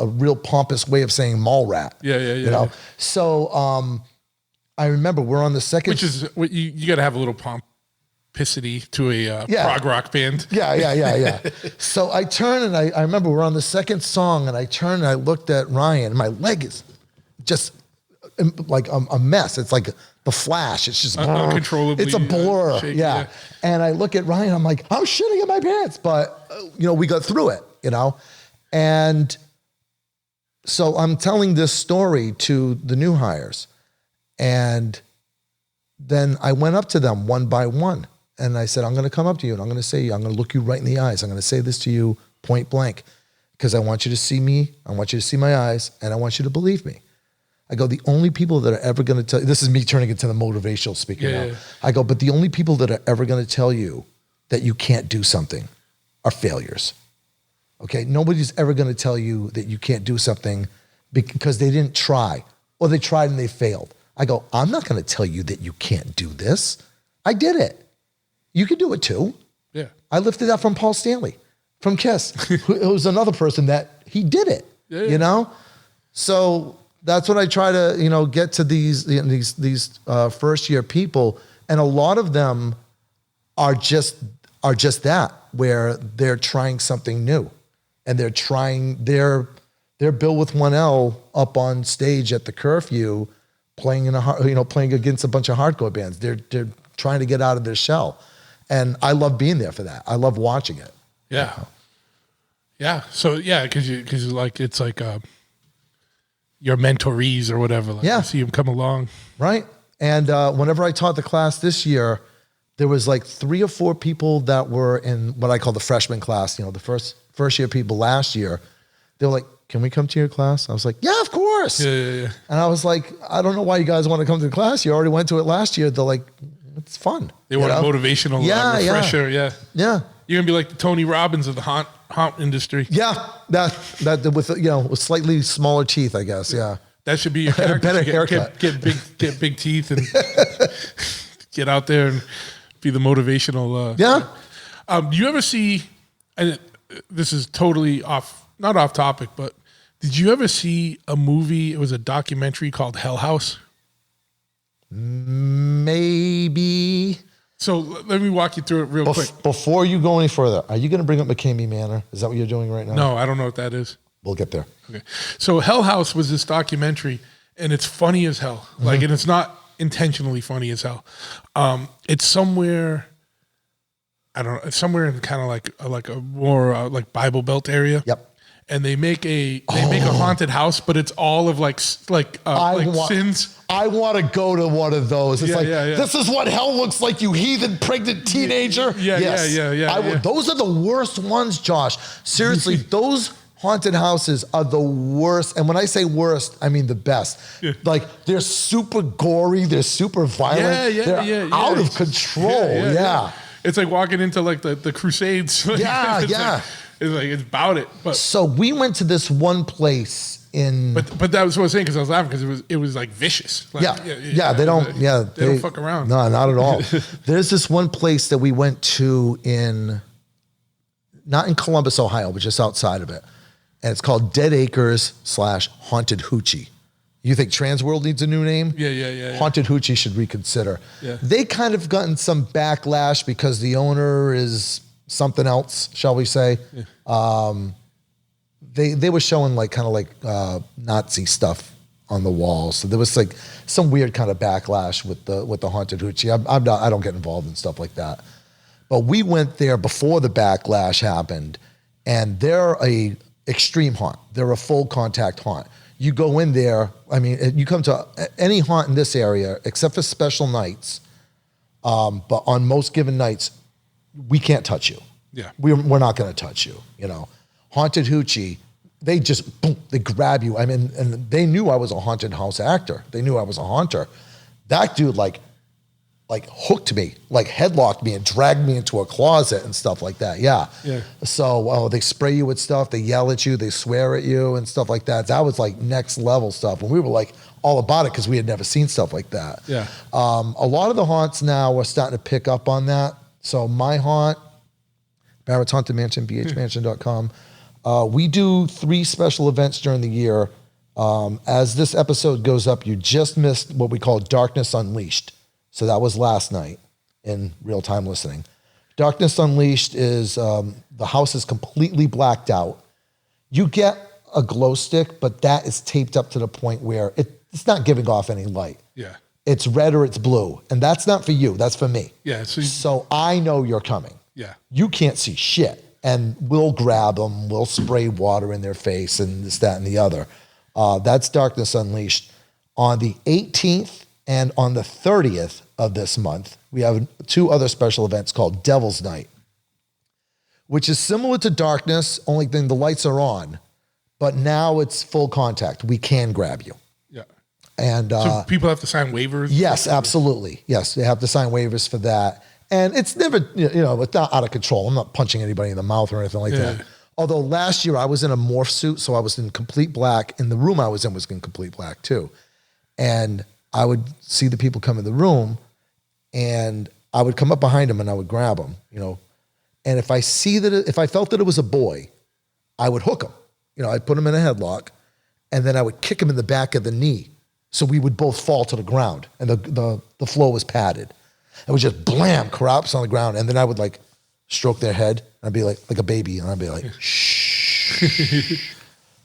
real pompous way of saying mall rat. Yeah. You know. So I remember we're on the second. Which is what you got to have a little pompicity to a prog rock band. Yeah. So I turn and I remember we're on the second song, and I turned and I looked at Ryan, and my leg is just like a mess. It's like the Flash. It's just uncontrollably. It's a blur. Shaky, yeah. And I look at Ryan. I'm like, I'm shitting in my pants, but you know, we got through it. You know, and so I'm telling this story to the new hires, and then I went up to them one by one. And I said, I'm going to come up to you and I'm going to say, I'm going to look you right in the eyes. I'm going to say this to you point blank because I want you to see me. I want you to see my eyes, and I want you to believe me. I go, the only people that are ever going to tell you, this is me turning into the motivational speaker now. Yeah. I go, but the only people that are ever going to tell you that you can't do something are failures. Okay? Nobody's ever going to tell you that you can't do something because they didn't try, or they tried and they failed. I go, I'm not going to tell you that you can't do this. I did it. You can do it too. Yeah. I lifted that from Paul Stanley, from Kiss, who was another person that he did it, you know? So that's what I try to, you know, get to these first year people. And a lot of them are just that, where they're trying something new, and they're Bil Withonel up on stage at the curfew playing playing against a bunch of hardcore bands. They're trying to get out of their shell. And I love being there for that. I love watching it. Yeah. Yeah. So because it's like your mentorees or whatever. Like you see them come along. Right. And whenever I taught the class this year, there was like 3 or 4 people that were in what I call the freshman class. You know, the first year people last year. They were like, can we come to your class? I was like, yeah, of course. Yeah. And I was like, I don't know why you guys want to come to the class. You already went to it last year. They're like, it's fun. They want a motivational refresher. Yeah. Yeah. You're gonna be like the Tony Robbins of the haunt industry. Yeah, that with with slightly smaller teeth, I guess. Yeah, That should be your character. better haircut. Get big teeth and get out there and be the motivational. yeah. Do you ever see? And this is totally not off topic, but did you ever see a movie? It was a documentary called Hell House. Maybe. So let me walk you through it real quick. Before you go any further, are you going to bring up McCamey Manor? Is that what you're doing right now? No, I don't know what that is. We'll get there. Okay. So Hell House was this documentary, and it's funny as hell. Like, and it's not intentionally funny as hell. It's somewhere, I don't know, it's somewhere in kind of like a more like Bible Belt area. Yep. And they make a haunted house, but it's all of sins. I want to go to one of those. It's Yeah. this is what hell looks like, you heathen pregnant teenager. Yeah. Those are the worst ones, Josh. Seriously, those haunted houses are the worst. And when I say worst, I mean the best. Yeah. Like, they're super gory. They're super violent. They're out of control. Yeah. It's like walking into like the Crusades. It's about it. But so we went to this one place in. But that was what I was saying, because I was laughing because it was like vicious. Like, they don't fuck around. No, not at all. There's this one place that we went to not in Columbus, Ohio, but just outside of it, and it's called Dead Acres / Haunted Hoochie. You think Transworld needs a new name? Yeah. Haunted Hoochie should reconsider. Yeah. They kind of gotten some backlash because the owner is something else, shall we say. Yeah. They were showing kind of Nazi stuff on the wall. So there was like some weird kind of backlash with the Haunted Hoochie. I don't get involved in stuff like that. But we went there before the backlash happened, and they're a extreme haunt. They're a full contact haunt. You go in there, I mean, you come to any haunt in this area, except for special nights, but on most given nights, we can't touch you. Yeah. We're not going to touch you, Haunted Hoochie, they just, boom, they grab you. I mean, and they knew I was a haunted house actor. They knew I was a haunter. That dude, like hooked me, headlocked me and dragged me into a closet and stuff like that. Yeah. So they spray you with stuff. They yell at you. They swear at you and stuff like that. That was like next level stuff. And we were all about it because we had never seen stuff like that. Yeah. A lot of the haunts now are starting to pick up on that. So my haunt, Barrett's Haunted Mansion, bhmansion.com. We do 3 special events during the year. As this episode goes up, you just missed what we call Darkness Unleashed. So that was last night in real-time listening. Darkness Unleashed is the house is completely blacked out. You get a glow stick, but that is taped up to the point where it's not giving off any light. Yeah. It's red or it's blue. And that's not for you. That's for me. Yeah. So I know you're coming. Yeah. You can't see shit. And we'll grab them. We'll spray water in their face and this, that, and the other. That's Darkness Unleashed. On the 18th and on the 30th of this month, we have 2 other special events called Devil's Night, which is similar to Darkness, only thing the lights are on, but now it's full contact. We can grab you. Yeah. And so people have to sign waivers? Yes, absolutely. Yes, they have to sign waivers for that. And it's never, it's not out of control. I'm not punching anybody in the mouth or anything like that. Although last year I was in a morph suit, so I was in complete black, and the room I was in was in complete black too. And I would see the people come in the room, and I would come up behind them and I would grab them, And if I felt that it was a boy, I would hook him. I'd put him in a headlock, and then I would kick him in the back of the knee, so we would both fall to the ground, and the floor was padded. It was just blam, collapse on the ground, and then I would stroke their head, and I'd be like a baby, and I'd be like, shh.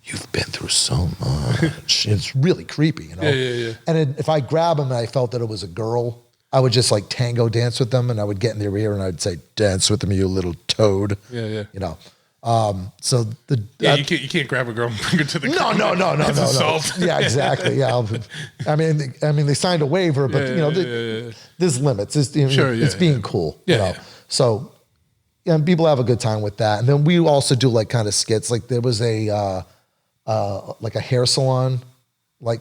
You've been through so much. It's really creepy, Yeah. And if I grab them and I felt that it was a girl, I would just tango dance with them, and I would get in their ear and I'd say, "Dance with me, you little toad." Yeah. So you can't grab a girl and bring her to the ground. No. It's assault. Yeah, exactly. Yeah, I mean, they signed a waiver, but there's limits. It's being cool. Yeah. So, people have a good time with that, and then we also do kind of skits. There was a hair salon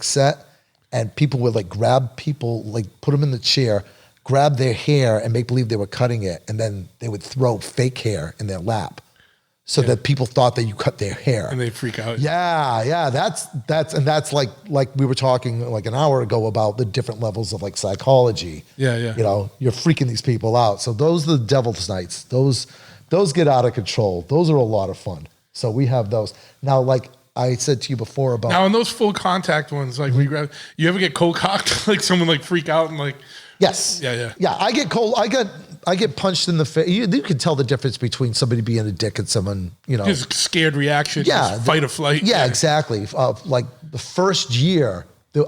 set, and people would grab people, put them in the chair, grab their hair and make believe they were cutting it, and then they would throw fake hair in their lap so that people thought that you cut their hair. And they freak out. Yeah. That's like we were talking like an hour ago about the different levels of like psychology. Yeah. You know, you're freaking these people out. So those are the devil's nights. Those get out of control. Those are a lot of fun. So we have those. Now, like I said to you before about Now in those full contact ones, like we grab, you ever get cold cocked? Like someone like freak out and like, yes. Yeah. I get cold. I get punched in the face. You can tell the difference between somebody being a dick and someone, you know. Just scared reaction. Yeah. Just fight or flight. Yeah, exactly. Like the first year, there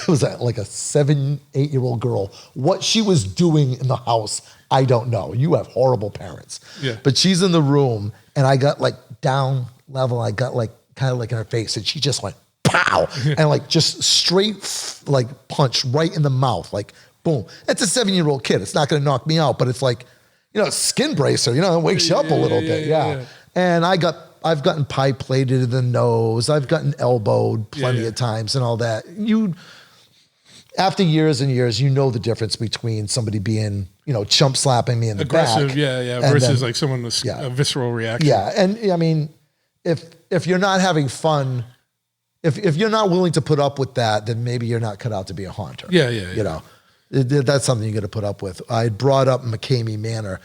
was like a 7-8-year-old girl. What she was doing in the house, I don't know. You have horrible parents. Yeah. But she's in the room, and I got like down level. I got like kind of like in her face, and she just went pow, and like just straight like punch right in the mouth, like boom. It's a 7-year-old kid. It's not going to knock me out, but it's like, you know, skin bracer. You know, it wakes you up a little bit. Yeah. And I've gotten pie plated in the nose. I've gotten elbowed plenty of times and all that. After years and years, you know the difference between somebody being, you know, chump slapping me in the aggressive, back. versus like someone with a visceral reaction. Yeah, and I mean, if you're not having fun, if you're not willing to put up with that, then maybe you're not cut out to be a haunter. Yeah. You know, that's something you got to put up with. I brought up McCamey Manor.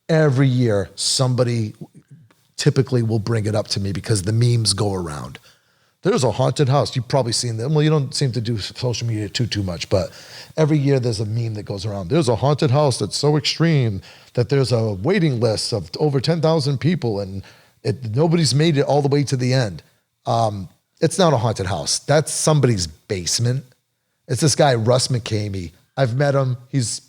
Every year, somebody typically will bring it up to me because the memes go around. There's a haunted house. You've probably seen them. Well, you don't seem to do social media too much, but every year there's a meme that goes around. There's a haunted house that's so extreme that there's a waiting list of over 10,000 people and nobody's made it all the way to the end. It's not a haunted house. That's somebody's basement. It's this guy, Russ McCamey. I've met him. He's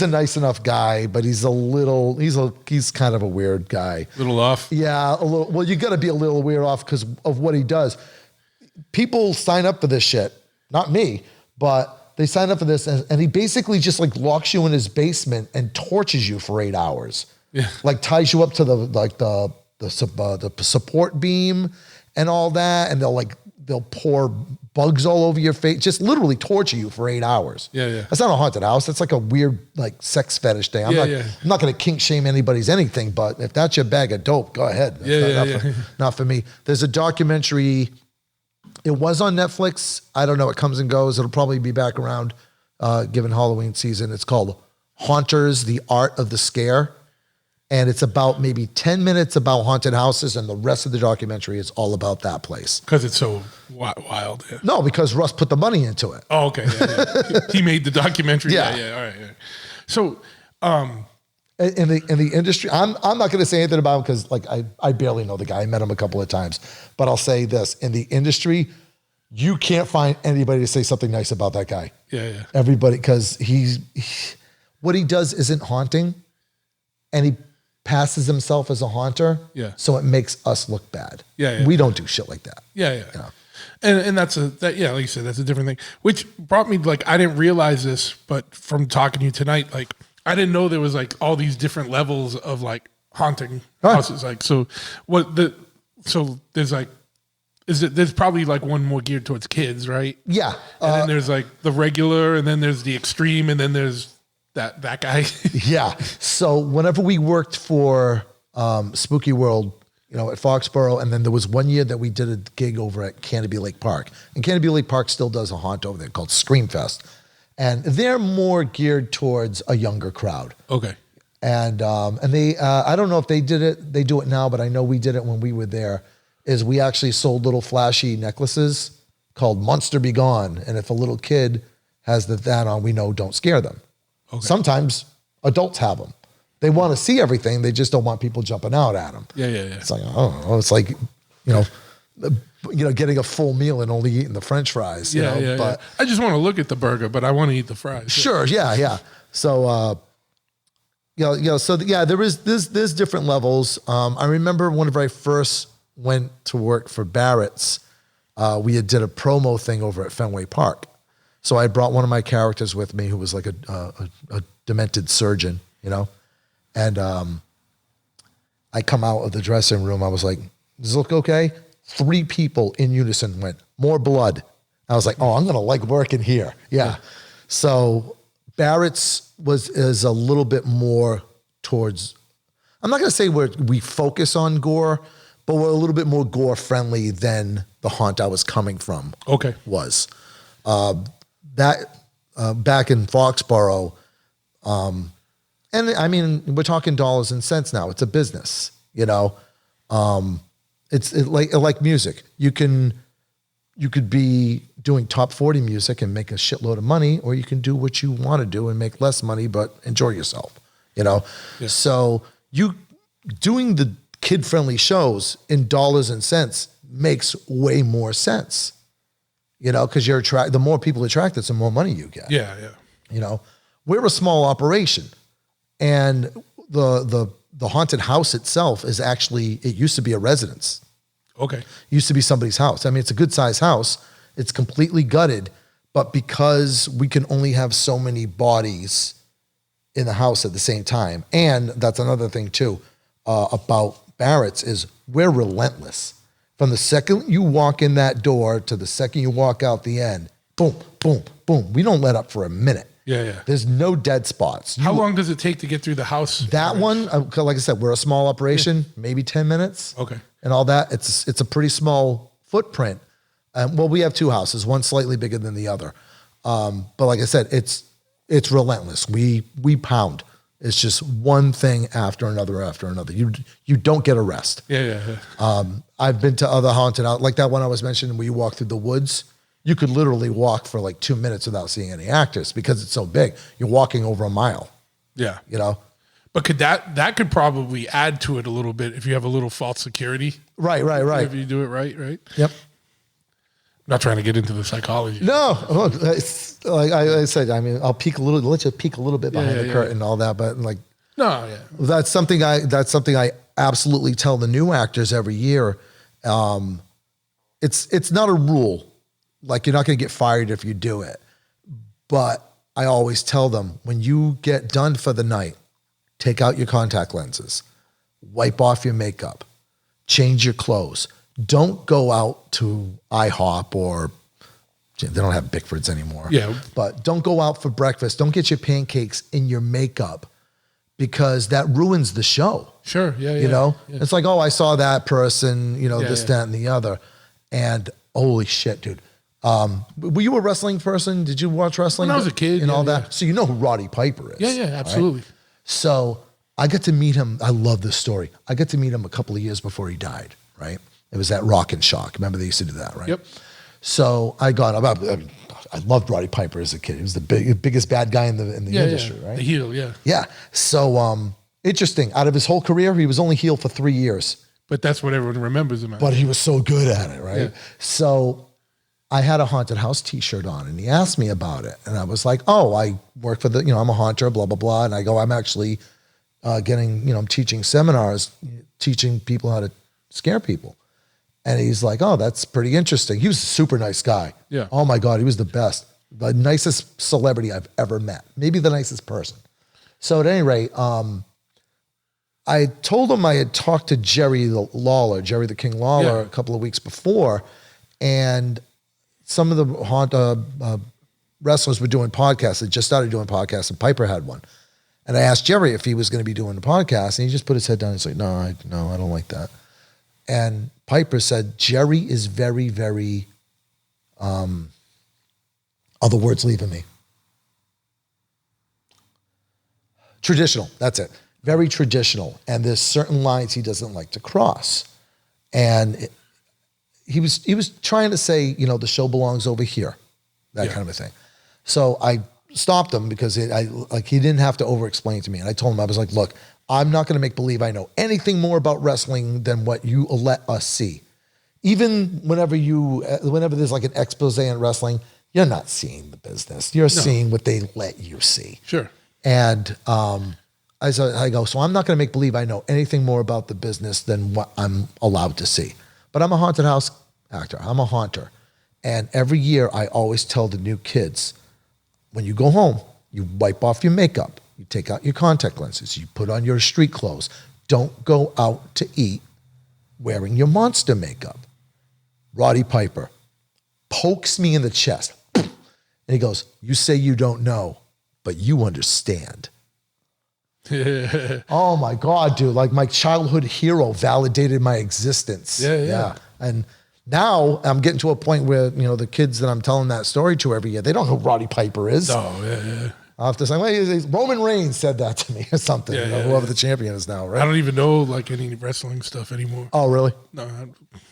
a nice enough guy, but he's kind of a weird guy. A little off. Yeah, a little. Well, you got to be a little weird off because of what he does. People sign up for this shit, not me, but they sign up for this, and he basically just like locks you in his basement and tortures you for 8 hours. Yeah, like ties you up to the support beam and all that, and they'll pour bugs all over your face, just literally torture you for 8 hours. Yeah. That's not a haunted house. That's like a weird like sex fetish thing. I'm not going to kink shame anybody's anything, but if that's your bag of dope, go ahead. Not for me. There's a documentary. It was on Netflix. I don't know. It comes and goes. It'll probably be back around given Halloween season. It's called Haunters, The Art of the Scare. And it's about maybe 10 minutes about haunted houses, and the rest of the documentary is all about that place. Because it's so wild. Yeah. No, because Russ put the money into it. Oh, okay. Yeah. He made the documentary. Yeah. All right. Yeah. So, in the industry, I'm not going to say anything about him because like I barely know the guy. I met him a couple of times, but I'll say this: in the industry, you can't find anybody to say something nice about that guy. Yeah. Everybody, because what he does isn't haunting, and he passes himself as a haunter. Yeah. So it makes us look bad. Yeah. We don't do shit like that. Yeah. You know? And like you said, that's a different thing. Which brought me like I didn't realize this, but from talking to you tonight, like I didn't know there was like all these different levels of like haunting houses. Like so there's like there's probably like one more geared towards kids, right? Yeah. And then there's like the regular, and then there's the extreme, and then there's that guy. Yeah. So whenever we worked for Spooky World, you know, at Foxborough, and then there was one year that we did a gig over at Canopy Lake Park. And Canopy Lake Park still does a haunt over there called Screamfest. And they're more geared towards a younger crowd. Okay. And they, I don't know if they did it, they do it now, but I know we did it when we were there, is we actually sold little flashy necklaces called Monster Be Gone. And if a little kid has that on, we know don't scare them. Okay. Sometimes adults have them. They want to see everything. They just don't want people jumping out at them. Yeah. It's like, oh, it's like, you know, getting a full meal and only eating the French fries. You know? But I just want to look at the burger, but I want to eat the fries. Sure. Yeah. So, there's different levels. I remember whenever I first went to work for Barrett's, we did a promo thing over at Fenway Park. So I brought one of my characters with me who was like a demented surgeon, you know, and I come out of the dressing room. I was like, does this look okay? 3 people in unison went, more blood. I was like, oh, I'm going to like working here. Yeah. So Barrett's is a little bit more towards, I'm not going to say we focus on gore, but we're a little bit more gore friendly than the haunt I was coming from. Okay. Was. Back in Foxborough, and I mean, we're talking dollars and cents now. It's a business, you know. It's like music. You could be doing top 40 music and make a shitload of money, or you can do what you want to do and make less money but enjoy yourself, you know. Yeah. So you doing the kid-friendly shows in dollars and cents makes way more sense, you know, because the more people attracted, the more money you get. Yeah. You know, we're a small operation, and the haunted house itself is actually, it used to be a residence. Okay. It used to be somebody's house. I mean, it's a good sized house. It's completely gutted, but because we can only have so many bodies in the house at the same time, and that's another thing too about Barrett's is we're relentless. From the second you walk in that door to the second you walk out the end, boom, boom, boom. We don't let up for a minute. Yeah. There's no dead spots. How long does it take to get through the house? That one, like I said, we're a small operation, maybe 10 minutes. Okay. And all that. It's a pretty small footprint. Well, we have two houses, one slightly bigger than the other. But like I said, it's relentless. We pound. It's just one thing after another after another. You don't get a rest. Yeah. I've been to other haunted out, like that one I was mentioning where you walk through the woods. You could literally walk for like 2 minutes without seeing any actors because it's so big. You're walking over a mile. Yeah. You know? But could that could probably add to it a little bit if you have a little false security. Right. If you do it right. Yep. Not trying to get into the psychology. No, it's like I said. I mean, I'll peek a little. Let's just peek a little bit behind the curtain and all that. But like, No, yeah. that's something I absolutely tell the new actors every year. It's not a rule. Like, you're not going to get fired if you do it. But I always tell them, when you get done for the night, take out your contact lenses, wipe off your makeup, change your clothes. Don't go out to IHOP or they don't have Bickfords anymore. Yeah. But don't go out for breakfast. Don't get your pancakes in your makeup because that ruins the show. Sure. Yeah. You know, Yeah. it's like, oh, I saw that person, you know, Yeah, this, yeah. that, and the other. And holy shit, dude. Were you a wrestling person? Did you watch wrestling? When I was a kid, and yeah, all that. yeah. So you know who Roddy Piper is. Yeah, absolutely. Right? So I got to meet him. I love this story. I got to meet him a couple of years before he died. Right. It was that Rock and Shock. Remember they used to do that, right? Yep. So I loved Roddy Piper as a kid. He was the biggest bad guy in the industry, right? The heel, yeah. Yeah. So interesting. Out of his whole career, he was only heel for 3 years. But that's what everyone remembers him as. But he was so good at it, right? Yeah. So I had a haunted house t-shirt on and he asked me about it. And I was like, oh, I work for I'm a haunter, blah, blah, blah. And I go, I'm actually I'm teaching seminars, teaching people how to scare people. And he's like, oh, that's pretty interesting. He was a super nice guy. Yeah. Oh my God, he was the best. The nicest celebrity I've ever met. Maybe the nicest person. So at any rate, I told him I had talked to Jerry the King Lawler, a couple of weeks before, and some of the wrestlers were doing podcasts. They just started doing podcasts, and Piper had one. And I asked Jerry if he was going to be doing the podcast, and he just put his head down. He's like, no, I don't like that. And Piper said, Jerry is very, very, all the words leaving me. Traditional, that's it. Very traditional. And there's certain lines he doesn't like to cross. And he was trying to say, the show belongs over here, that kind of a thing. So I stopped him because he didn't have to over-explain to me. And I told him, I was like, look, I'm not going to make believe I know anything more about wrestling than what you let us see. Even whenever there's like an expose in wrestling, you're not seeing the business. You're seeing what they let you see. Sure. And I go, so I'm not going to make believe I know anything more about the business than what I'm allowed to see. But I'm a haunted house actor. I'm a haunter. And every year I always tell the new kids, when you go home, you wipe off your makeup. You take out your contact lenses. You put on your street clothes. Don't go out to eat wearing your monster makeup. Roddy Piper pokes me in the chest. And he goes, you say you don't know. but you understand. Oh my God, dude. Like my childhood hero validated my existence. Yeah. And now I'm getting to a point where, the kids that I'm telling that story to every year, they don't know who Roddy Piper is. Oh, yeah. I'll have to say, well, Roman Reigns said that to me or something, whoever the champion is now, right? I don't even know like any wrestling stuff anymore. Oh, really? No.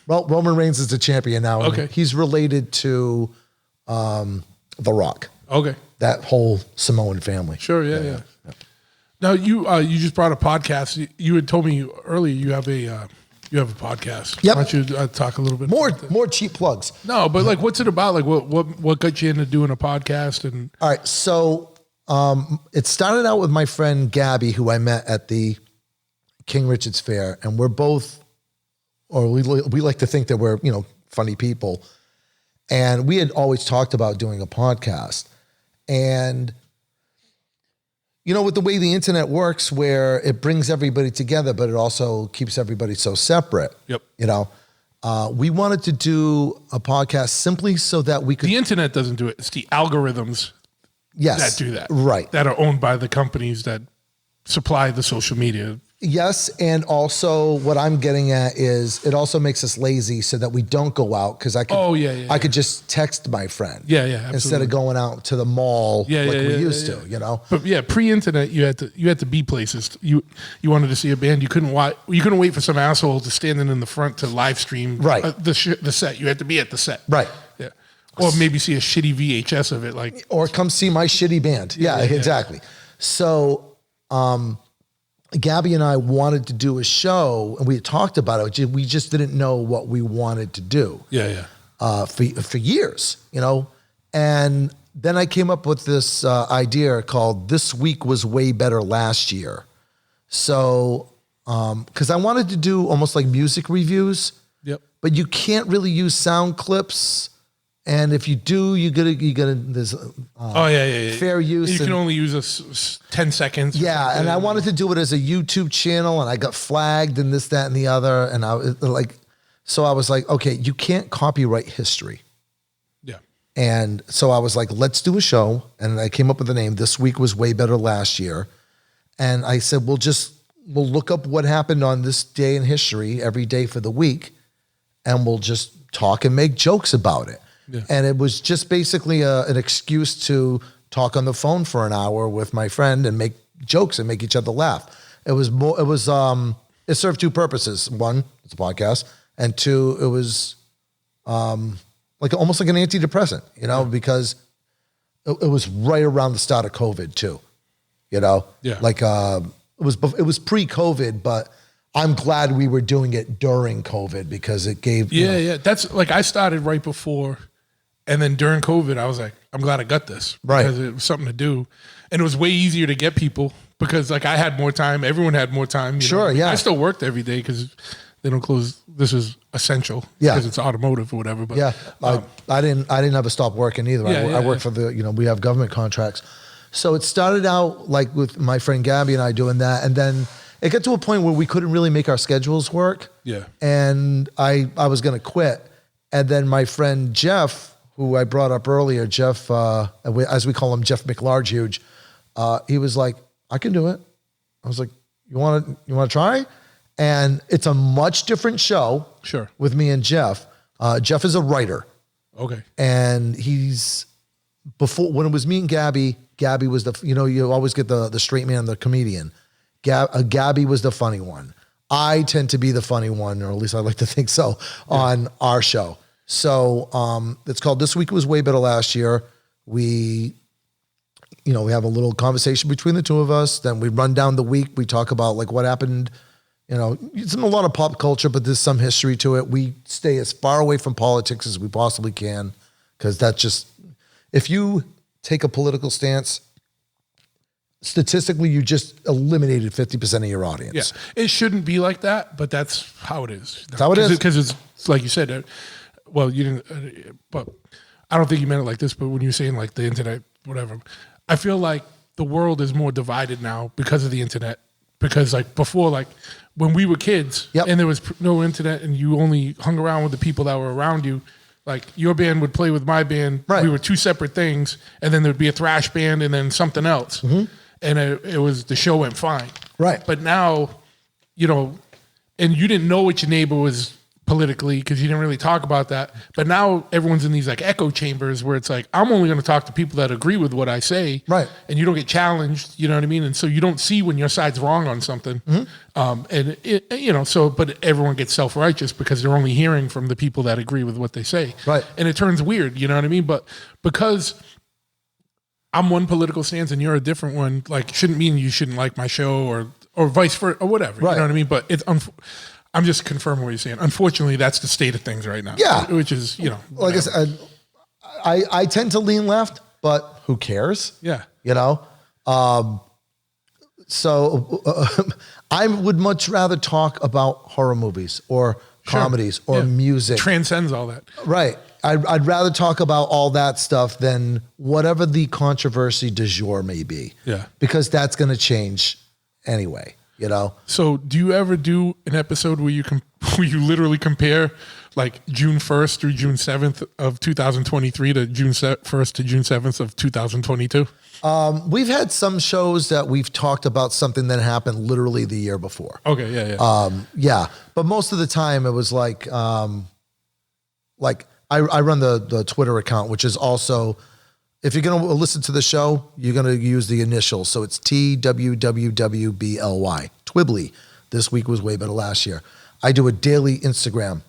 Well, Roman Reigns is the champion now. Okay. He's related to The Rock. Okay. That whole Samoan family. Sure. Yeah. Now you just brought a podcast. You had told me earlier you have a podcast. Yep. Why don't you talk a little bit More cheap plugs. No, but like, what's it about? Like, what got you into doing a podcast? And All right, so it started out with my friend Gabby, who I met at the King Richard's Fair, and we're both, or we like to think that we're funny people, and we had always talked about doing a podcast, and with the way the internet works, where it brings everybody together, but it also keeps everybody so separate. Yep. We wanted to do a podcast simply so that we could. The internet doesn't do it. It's the algorithms that do that. Right. That are owned by the companies that supply the social media. Yes, and also what I'm getting at is it also makes us lazy so that we don't go out because I could. Oh, yeah. I could just text my friend. Yeah, absolutely. Instead of going out to the mall we used to. But yeah, pre-internet, you had to be places. You wanted to see a band, you couldn't wait for some asshole to standing in the front to live stream the set. You had to be at the set. Right. Yeah. Or maybe see a shitty VHS of it, like. Or come see my shitty band. Yeah, exactly. So. Gabby and I wanted to do a show, and we had talked about it. We just didn't know what we wanted to do. Yeah. For years, And then I came up with this idea called "This Week Was Way Better Last Year." So, because I wanted to do almost like music reviews. Yep. But you can't really use sound clips. And if you do, you gotta. There's fair use. You can only use 10 seconds. Yeah, and I wanted to do it as a YouTube channel, and I got flagged and this, that, and the other, and I was like, okay, you can't copyright history. Yeah. And so I was like, let's do a show, and I came up with the name. This Week Was Way Better Last Year, and I said we'll look up what happened on this day in history every day for the week, and we'll just talk and make jokes about it. Yeah. And it was just basically an excuse to talk on the phone for an hour with my friend and make jokes and make each other laugh. It served two purposes. One, it's a podcast. And two, it was almost like an antidepressant, because it was right around the start of COVID too, Yeah. It was pre-COVID, but I'm glad we were doing it during COVID because it gave. Yeah. That's like I started right before. And then during COVID, I was like, I'm glad I got this. Right. Because it was something to do. And it was way easier to get people because like I had more time. Everyone had more time. Yeah. I still worked every day because they don't close. This is essential. Yeah. Because it's automotive or whatever. But yeah. I didn't ever stop working either. I worked for we have government contracts. So it started out like with my friend Gabby and I doing that. And then it got to a point where we couldn't really make our schedules work. Yeah. And I was going to quit. And then my friend Jeff, who I brought up earlier, Jeff, as we call him, Jeff McLargehuge, he was like, I can do it. I was like, you want to try? And it's a much different show. Sure. With me and Jeff. Jeff is a writer. Okay. And when it was me and Gabby was you always get the straight man, the comedian. Gabby was the funny one. I tend to be the funny one, or at least I like to think so, on our show. So it's called This Week Was Way Better Last Year. We have a little conversation between the two of us. Then we run down the week. We talk about like what happened. It's a lot of pop culture, but there's some history to it. We stay as far away from politics as we possibly can because that's just, if you take a political stance, statistically, you just eliminated 50% of your audience. Yeah, it shouldn't be like that, but that's how it is. That's how it is. Because it's like you said, well, you didn't, but I don't think you meant it like this, but when you're saying like the internet, whatever, I feel like the world is more divided now because of the internet. Because like before, like when we were kids and there was no internet and you only hung around with the people that were around you, Like your band would play with my band. Right. We were two separate things, and then there'd be a thrash band and then something else. And it was the show went fine. Right. But now, you know, and you didn't know what your neighbor was politically because you didn't really talk about that. But now everyone's in these like echo chambers where it's like, I'm only going to talk to people that agree with what I say. Right. And you don't get challenged, you know what I mean? And so you don't see when your side's wrong on something. And it, you know, so, but everyone gets self-righteous because they're only hearing from the people that agree with what they say. Right. And it turns weird, you know what I mean? But because I'm one political stance and you're a different one, like shouldn't mean you shouldn't like my show or vice versa or whatever. Right. You know what I mean? But it's I'm just confirming what you're saying. Unfortunately, that's the state of things right now. Yeah. Which is, you know, Like I said, I tend to lean left, but who cares? yeah. You know? I would much rather talk about horror movies or comedies or Yeah. music. Transcends all that. Right. I'd rather talk about all that stuff than whatever the controversy du jour may be. Yeah. Because that's going to change anyway, you know? So do you ever do an episode where you where you literally compare like June 1st through June 7th of 2023 to June 1st to June 7th of 2022? We've had some shows that we've talked about something that happened literally the year before. Okay, yeah. Yeah. But most of the time it was like I run the Twitter account, which is also, if you're going to listen to the show, you're going to use the initials. So it's TWWWBLY, Twibbly. This week was way better last year. I do a daily Instagram.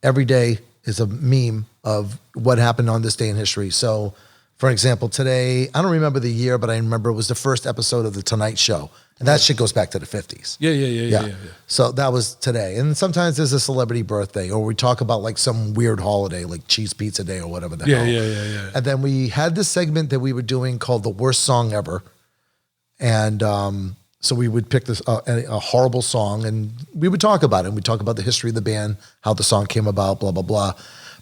Every day is a meme of what happened on this day in history. So, for example, today, I don't remember the year, but I remember it was the first episode of The Tonight Show. And that shit goes back to the 50s. Yeah. So that was today. And sometimes there's a celebrity birthday, or we talk about like some weird holiday, like Cheese Pizza Day or whatever the hell. Yeah. And then we had this segment that we were doing called The Worst Song Ever. And so we would pick this a horrible song and we would talk about it. And we'd talk about the history of the band, how the song came about, blah, blah, blah.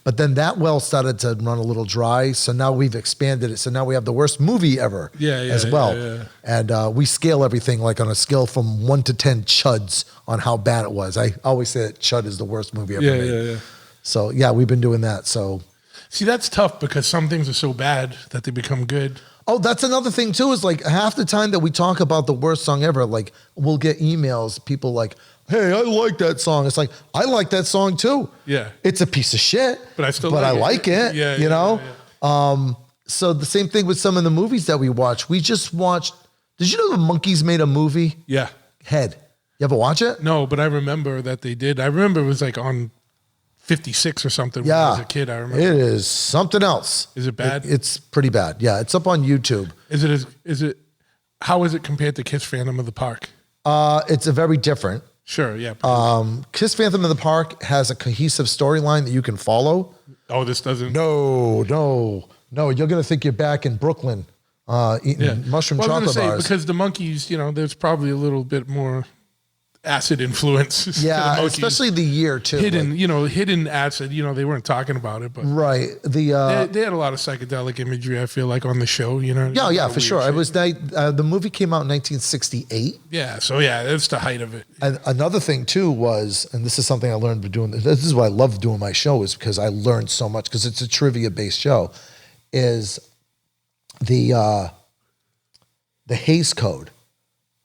But then that well started to run a little dry. So now we've expanded it. So now we have the worst movie ever as well. Yeah. And we scale everything like on a scale from 1 to 10 chuds on how bad it was. I always say that Chud is the worst movie ever made. Yeah. So yeah, we've been doing that. So See, that's tough because some things are so bad that they become good. oh, that's another thing too, is like half the time that we talk about the worst song ever, like we'll get emails, people like, hey, I like that song. It's like, I like that song too. Yeah. It's a piece of shit, But I still but like I it. like it, Yeah, you yeah, know? yeah. So the same thing with some of the movies that we watch. We just watched, did you know the Monkees made a movie? Yeah. Head. You ever watch it? No, but I remember that they did. I remember it was like on 56 or something when I was a kid. I remember. It is something else. Is it bad? It's pretty bad. Yeah, it's up on YouTube. How is it compared to Kiss Phantom of the Park? It's a very different. Sure, yeah. Kiss Phantom of the Park has a cohesive storyline that you can follow. Oh, this doesn't. No. You're going to think you're back in Brooklyn eating mushroom Well, I was chocolate gonna say, bars. because the Monkees, you know, there's probably a little bit more acid influence. to the Yeah, Monkees. especially the year too. hidden acid. You know, they weren't talking about it, but Right. they had a lot of psychedelic imagery. I feel like on the show. You know. Yeah, A lot of for weird sure. shit. It was the movie came out in 1968. Yeah. So yeah, that's the height of it. And another thing too was, and this is something I learned by doing this is why I love doing my show, is because I learned so much, because it's a trivia based show, is the Hays Code.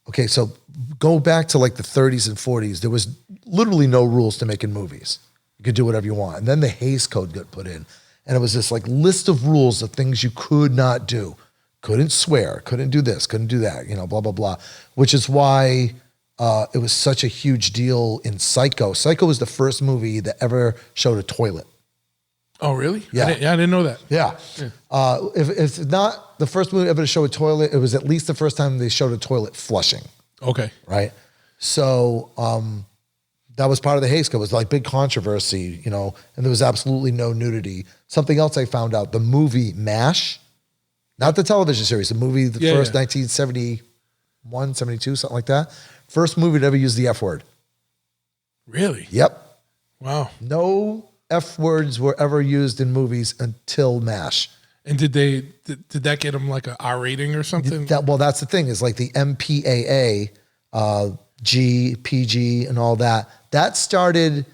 Okay, so go back to like the 30s and 40s. There was literally no rules to making movies. You could do whatever you want. And then the Hays Code got put in. And it was this like list of rules of things you could not do. Couldn't swear, couldn't do this, couldn't do that, you know, blah, blah, blah. Which is why it was such a huge deal in Psycho. Psycho was the first movie that ever showed a toilet. Oh, really? Yeah. I didn't know that. Yeah. If it's not the first movie ever to show a toilet, it was at least the first time they showed a toilet flushing. Okay. Right. So that was part of the Hays Code. It was like big controversy, you know, and there was absolutely no nudity. Something else I found out, the movie MASH, not the television series, the movie, first 1971, 72, something like that. First movie to ever use the F word. Really? Yep. Wow. No F words were ever used in movies until MASH. And did that get them like a R rating or something? That's the thing, is like the MPAA, G, PG, and all that. That started,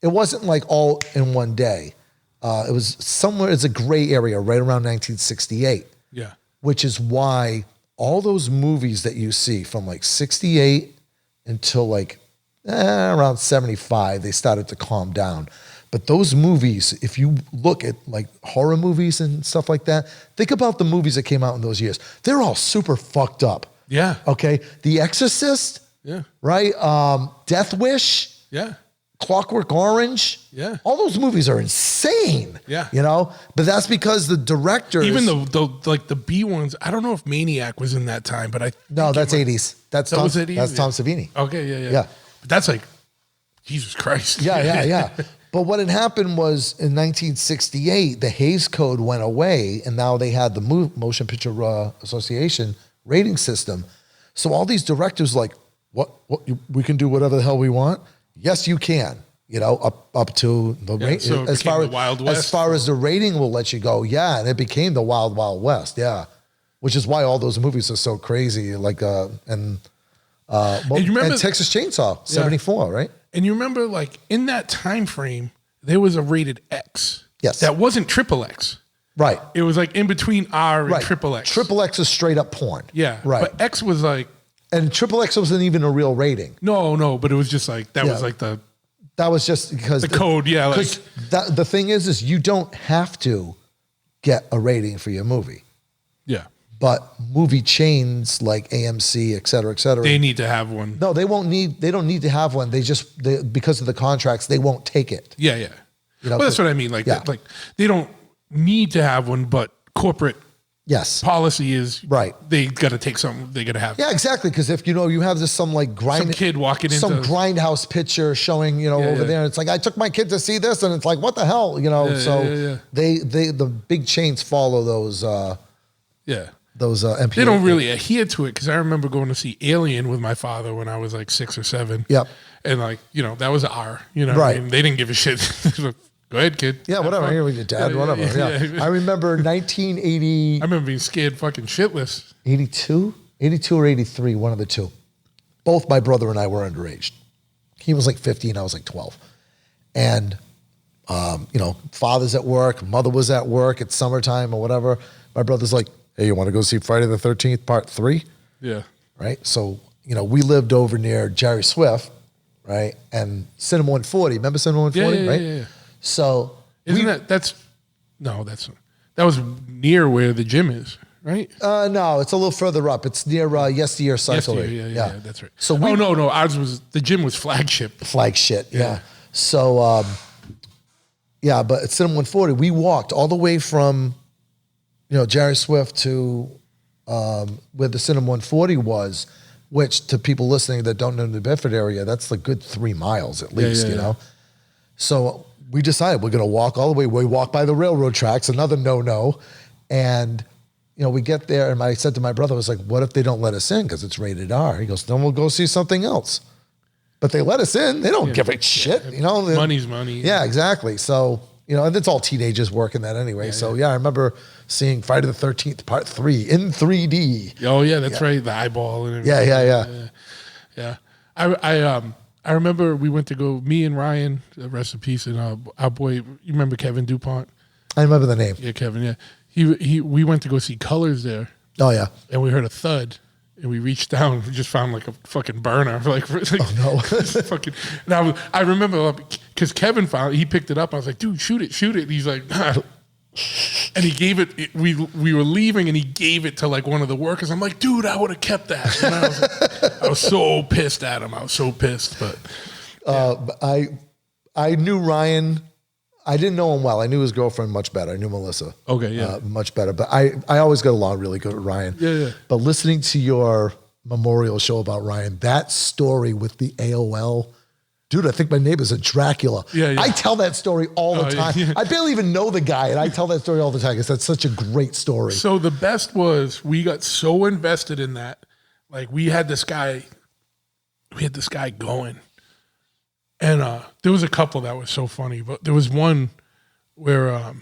it wasn't like all in one day. It was somewhere, it's a gray area right around 1968, Yeah. which is why all those movies that you see from like 68 until like around 75, they started to calm down. But those movies, if you look at like horror movies and stuff like that, think about the movies that came out in those years. They're all super fucked up. Yeah. Okay. The Exorcist, Yeah. right? Death Wish, Yeah. Clockwork Orange. Yeah. All those movies are insane. Yeah. You know, but that's because the directors. Even the B ones, I don't know if Maniac was in that time, but No, that's 80s. That's Tom, was 80s? That's Tom Savini. Okay, yeah. Yeah. But that's like, Jesus Christ. Yeah. But what had happened was in 1968, the Hays Code went away, and now they had the Motion Picture Association rating system. So all these directors like, what we can do whatever the hell we want. Yes, you can. You know, up to the rate so it became the Wild West. as far as the rating will let you go. Yeah, and it became the Wild Wild West. Yeah, which is why all those movies are so crazy. Like and Texas Chainsaw '74, right? And you remember, like, in that time frame, there was a rated X. Yes. That wasn't triple X. Right. It was like in between R and triple X. Triple X is straight up porn. Yeah. Right. But X was like, And triple X wasn't even a real rating. no, but it was just like, that Yeah. was like the That was just because code, yeah. Like, Because the thing is you don't have to get a rating for your movie, yeah. but movie chains like AMC, et cetera, et cetera. They need to have one. No, they don't need to have one. Because of the contracts, they won't take it. Yeah. You know, well, that's what I mean. Like, yeah. like they don't need to have one, but corporate Yes. policy is Right. They got to take something. They got to have. Yeah, exactly. Because if you have this some like Some kid walking some into grindhouse picture showing over yeah. there, and it's like I took my kid to see this, and it's like what the hell, So yeah. they the big chains follow those Yeah. MPA. They don't really adhere to it because I remember going to see Alien with my father when I was like 6 or 7. Yep. And like, that was R. What Right. I mean? They didn't give a shit. Go ahead, kid. Yeah, whatever. Here with your dad, whatever. Yeah. I remember 1980. I remember being scared fucking shitless. 82 or 83, one of the two. Both my brother and I were underage. He was like 15, I was like 12. And, father's at work, mother was at work, it's summertime or whatever. My brother's like, hey, you want to go see Friday the 13th part 3? Yeah. Right? So, we lived over near Jerry Swift, right? And Cinema 140. Remember Cinema 140, right? Yeah. So, that was near where the gym is, right? no, it's a little further up. It's near Yesteryear Cyclery. Yeah, that's right. So no, ours was, the gym was Flagship. Flagship, yeah. So, but at Cinema 140, we walked all the way from, Jerry Swift to where the Cinema 140 was, which to people listening that don't know the Bedford area, that's a good 3 miles at least, yeah. So we decided we're going to walk all the way. We walk by the railroad tracks, another no. And, we get there and I said to my brother, I was like, what if they don't let us in because it's rated R? He goes, then we'll go see something else. But they let us in. They don't give a shit, Money's money. Yeah, exactly. So, and it's all teenagers working that anyway. I remember seeing Friday the 13th part 3 in 3D. Oh yeah, that's right. The eyeball and everything. Yeah. I remember we went to go, me and Ryan, rest in peace, and our boy, you remember Kevin DuPont? I remember the name. Yeah, Kevin, yeah. We went to go see Colors there. Oh, yeah. And we heard a thud. And we reached down and we just found like a fucking burner. Oh, no. Fucking. And I remember because Kevin he picked it up. I was like, dude, shoot it. And he's like, nah. And he gave it, we were leaving and he gave it to like one of the workers. I'm like, dude, I would have kept that. And I was so pissed at him. I was so pissed. But yeah. I knew Ryan. I didn't know him well. I knew his girlfriend much better. I knew Melissa. Okay, yeah. Much better. But I always got along really good with Ryan. Yeah. But listening to your memorial show about Ryan, that story with the AOL, dude, I think my neighbor's a Dracula. Yeah. I tell that story all the time. Yeah. I barely even know the guy, and I tell that story all the time because that's such a great story. So the best was we got so invested in that. Like we had this guy going. And there was a couple that was so funny, but there was one where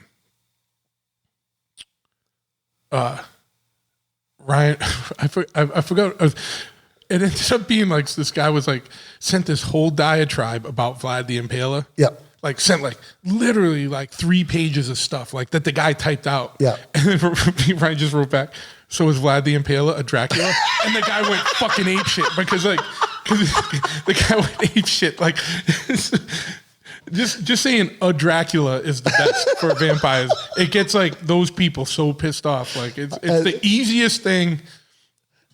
Ryan, I forgot. It ended up being like this guy was like sent this whole diatribe about Vlad the Impaler. Yep. like sent like literally like 3 pages of stuff like that the guy typed out. Yeah. And then Ryan just wrote back, so is Vlad the Impaler a Dracula? And the guy went fucking ape shit because the guy went ape shit. Like just saying a Dracula is the best for vampires. It gets like those people so pissed off. Like it's the easiest thing.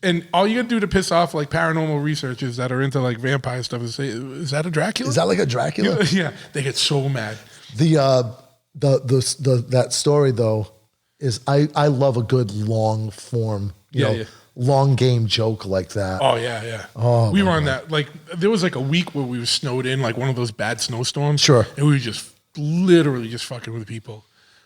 And all you gotta do to piss off like paranormal researchers that are into like vampire stuff is say, is that a Dracula? Is that like a Dracula? Yeah, they get so mad. That story though is I love a good long form, you know, long game joke like that. Oh yeah. Oh, we were on that. Like there was like a week where we were snowed in, like one of those bad snowstorms. Sure. And we were just literally just fucking with people.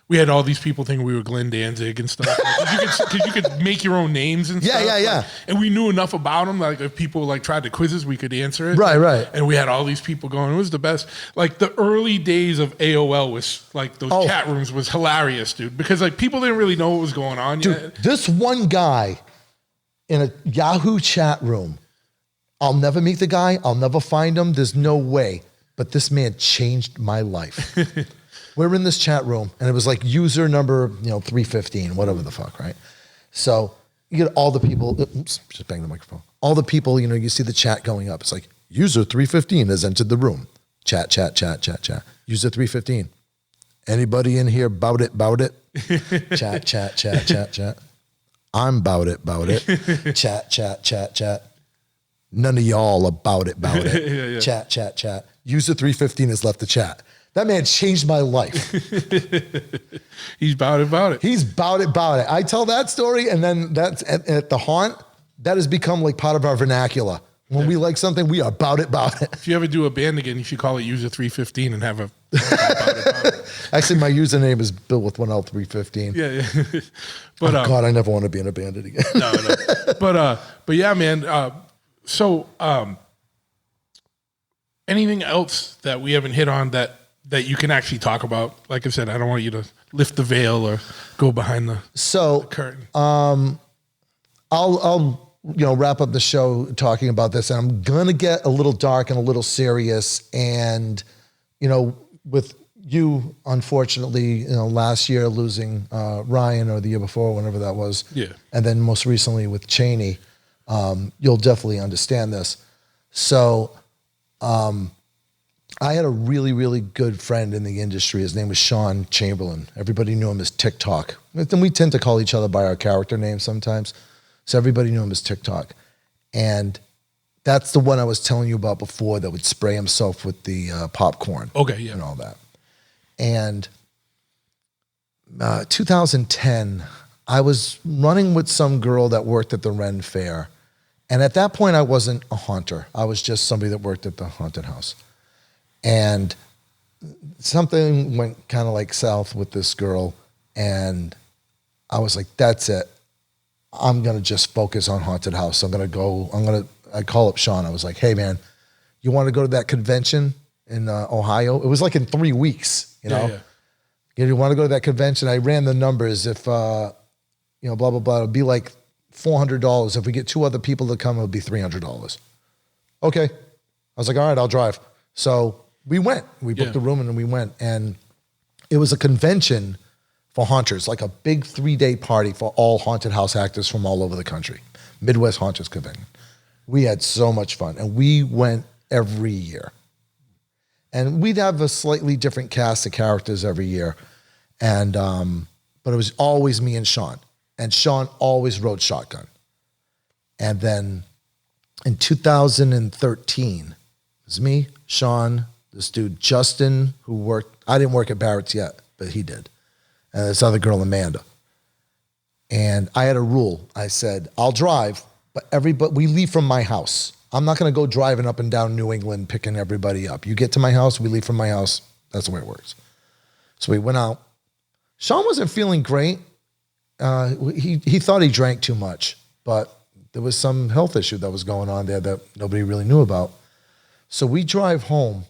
We had all these people thinking we were Glenn Danzig and stuff. Because you could make your own names and stuff. Yeah. Like, and we knew enough about them. Like if people like tried to quiz us, we could answer it. Right. And we had all these people going. It was the best. Like the early days of AOL was like those chat rooms was hilarious, dude. Because like people didn't really know what was going on Dude, yet. this one guy in a Yahoo chat room, I'll never meet the guy. I'll never find him. There's no way. But this man changed my life. We're in this chat room, and it was like user number, 315, whatever the fuck, right? So you get all the people, oops, just bang the microphone. All the people, you see the chat going up. It's like, user 315 has entered the room. Chat. User 315. Anybody in here bout it? Chat. I'm bout it. Chat. None of y'all about it. Yeah. Chat. User 315 has left the chat. That man changed my life. He's about it. He's about it. I tell that story, and then that's at the haunt. That has become like part of our vernacular. When we like something, we are about it. If you ever do a band again, you should call it User 315 and have a about it. Actually, my username is Bil Withonel 315. Yeah. But God, I never want to be in a band again. No. But yeah, man. So anything else that we haven't hit on that you can actually talk about? Like I said, I don't want you to lift the veil or go behind the curtain. I'll wrap up the show talking about this, and I'm gonna get a little dark and a little serious. And with you, unfortunately, last year losing Ryan, or the year before, whenever that was, and then most recently with Cheney, you'll definitely understand this. So. I had a really, really good friend in the industry. His name was Sean Chamberlain. Everybody knew him as TikTok. And we tend to call each other by our character names sometimes. So everybody knew him as TikTok. And that's the one I was telling you about before that would spray himself with the popcorn. Okay, yeah. And all that. And 2010, I was running with some girl that worked at the Ren Fair. And at that point, I wasn't a haunter. I was just somebody that worked at the haunted house. And something went kind of like south with this girl. And I was like, that's it. I'm going to just focus on haunted house. I call up Sean. I was like, hey, man, you want to go to that convention in Ohio? It was like in 3 weeks, Yeah. You want to go to that convention? I ran the numbers. If, blah, blah, blah, it'd be like $400. If we get 2 other people to come, it would be $300. Okay. I was like, all right, I'll drive. So we went. We booked the room and we went. And it was a convention for haunters, like a big 3-day party for all haunted house actors from all over the country. Midwest Haunters Convention. We had so much fun. And we went every year. And we'd have a slightly different cast of characters every year. And but it was always me and Sean. And Sean always rode shotgun. And then in 2013, it was me, Sean, this dude, Justin, I didn't work at Barrett's yet, but he did. And this other girl, Amanda. And I had a rule. I said, I'll drive, but we leave from my house. I'm not going to go driving up and down New England picking everybody up. You get to my house, we leave from my house. That's the way it works. So we went out. Sean wasn't feeling great. He thought he drank too much, but there was some health issue that was going on there that nobody really knew about. So we drive home.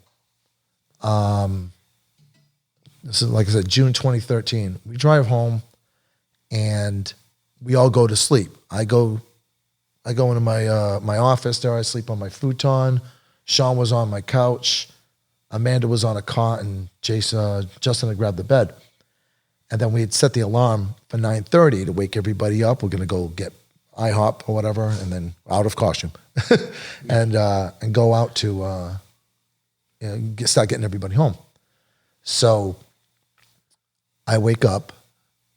This is, like I said, June 2013. We drive home and we all go to sleep. I go into my office there. I sleep on my futon. Sean was on my couch. Amanda was on a cot and Justin had grabbed the bed. And then we had set the alarm for 9:30 to wake everybody up. We're going to go get IHOP or whatever, and then out of costume and go out to start getting everybody home. So I wake up,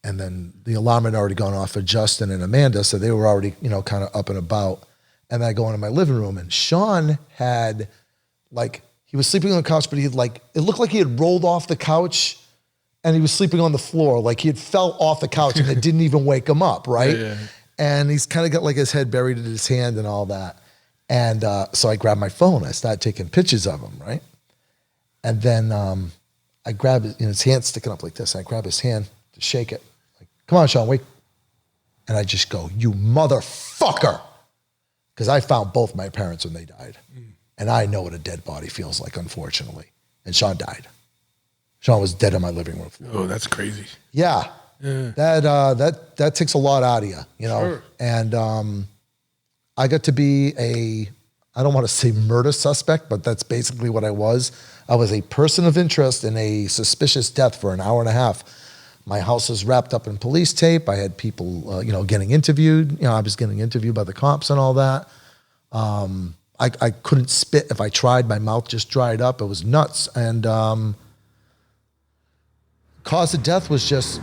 and then the alarm had already gone off for Justin and Amanda, so they were already, kind of up and about. And then I go into my living room, and Sean had, he was sleeping on the couch, but he had, it looked like he had rolled off the couch, and he was sleeping on the floor. Like he had fell off the couch, and it didn't even wake him up, right? Yeah. And he's kind of got his head buried in his hand and all that. And so I grabbed my phone. I started taking pictures of him, right? And then I grabbed his hand sticking up like this. I grab his hand to shake it. Like, come on, Sean, wake. And I just go, you motherfucker. Because I found both my parents when they died. And I know what a dead body feels like, unfortunately. And Sean died. Sean was dead on my living room floor. Oh, that's crazy. Yeah. That takes a lot out of you, Sure. And I got to be I don't want to say murder suspect, but that's basically what I was. I was a person of interest in a suspicious death for an hour and a half. My house was wrapped up in police tape. I had people, getting interviewed. I was getting interviewed by the cops and all that. I couldn't spit if I tried. My mouth just dried up. It was nuts. And cause of death was just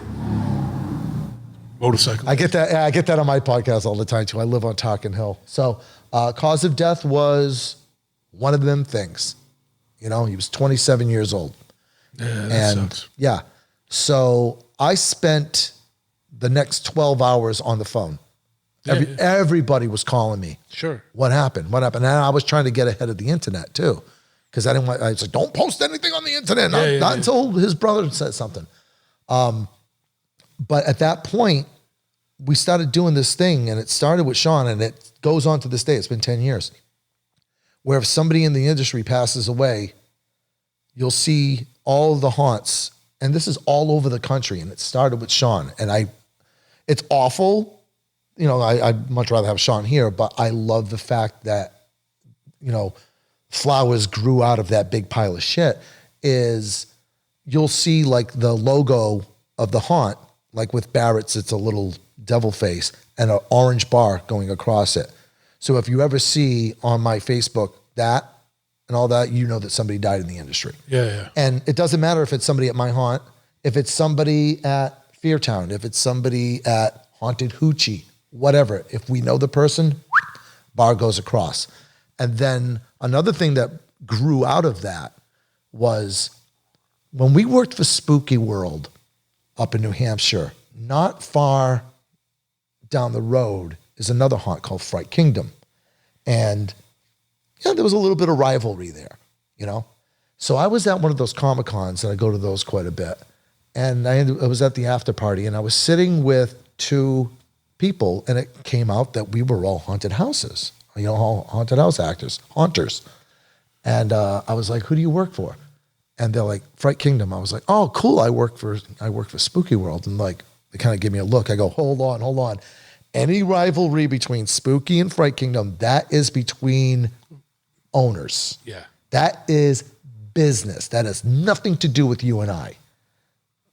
Motorcycle. I get that on my podcast all the time too. I live on Talking Hill. So cause of death was one of them things. He was 27 years old. Yeah, that sucks. Yeah. So I spent the next 12 hours on the phone. Everybody was calling me. Sure. What happened? And I was trying to get ahead of the internet too. Because I was like, don't post anything on the internet. Not until his brother said something. But at that point, we started doing this thing, and it started with Sean, and it goes on to this day. It's been 10 years. Where if somebody in the industry passes away, you'll see all the haunts, and this is all over the country, and it started with Sean. And it's awful. I'd much rather have Sean here, but I love the fact that, flowers grew out of that big pile of shit. Is you'll see the logo of the haunt, with Barrett's, it's a little devil face and an orange bar going across it. So if you ever see on my Facebook that and all that, that somebody died in the industry. Yeah. And it doesn't matter if it's somebody at my haunt, if it's somebody at Feartown, if it's somebody at Haunted Hoochie, whatever. If we know the person, bar goes across. And then another thing that grew out of that was when we worked for Spooky World up in New Hampshire, not far down the road is another haunt called Fright Kingdom. And there was a little bit of rivalry there, So I was at one of those Comic-Cons, and I go to those quite a bit. And I was at the after party, and I was sitting with two people, and it came out that we were all haunted houses, all haunted house actors, haunters. And I was like, who do you work for? And they're like, Fright Kingdom. I was like, oh, cool. I work for Spooky World. And they kind of give me a look. I go, hold on. Any rivalry between Spooky and Fright Kingdom, that is between owners. Yeah. That is business. That has nothing to do with you and I.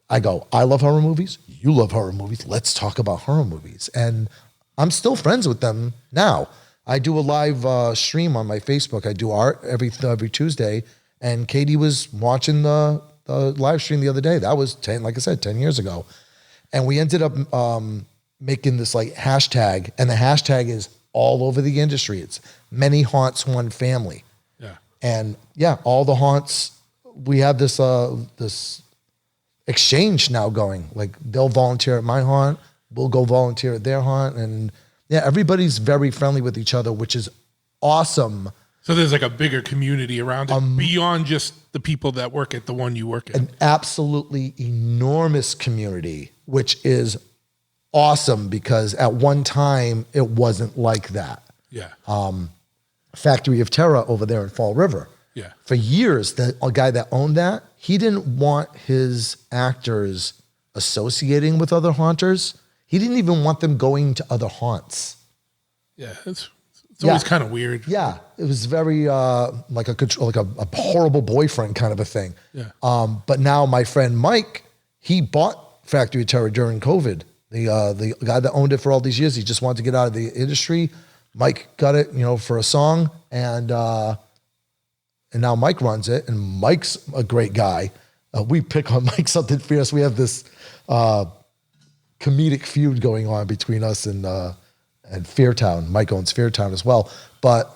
I go, I love horror movies. You love horror movies. Let's talk about horror movies. And I'm still friends with them now. I do a live stream on my Facebook. I do art every Tuesday. And Katie was watching the live stream the other day. That was 10 years ago. And we ended up making this hashtag. And the hashtag is all over the industry. It's many haunts, one family. Yeah. And all the haunts, we have this exchange now going. They'll volunteer at my haunt. We'll go volunteer at their haunt. And everybody's very friendly with each other, which is awesome. So there's a bigger community around it beyond just the people that work at the one you work at. An absolutely enormous community, which is awesome because at one time it wasn't like that. Yeah. Factory of Terror over there in Fall River. Yeah. For years, the guy that owned that, he didn't want his actors associating with other haunters. He didn't even want them going to other haunts. Yeah. It's It's always kind of weird. Yeah, it was very like a horrible boyfriend kind of a thing. Yeah. But now my friend Mike, he bought Factory Terror during COVID. The guy that owned it for all these years, he just wanted to get out of the industry. Mike got it, for a song, and now Mike runs it, and Mike's a great guy. We pick on Mike something fierce. We have this comedic feud going on between us and Feartown. Mike owns Feartown as well. But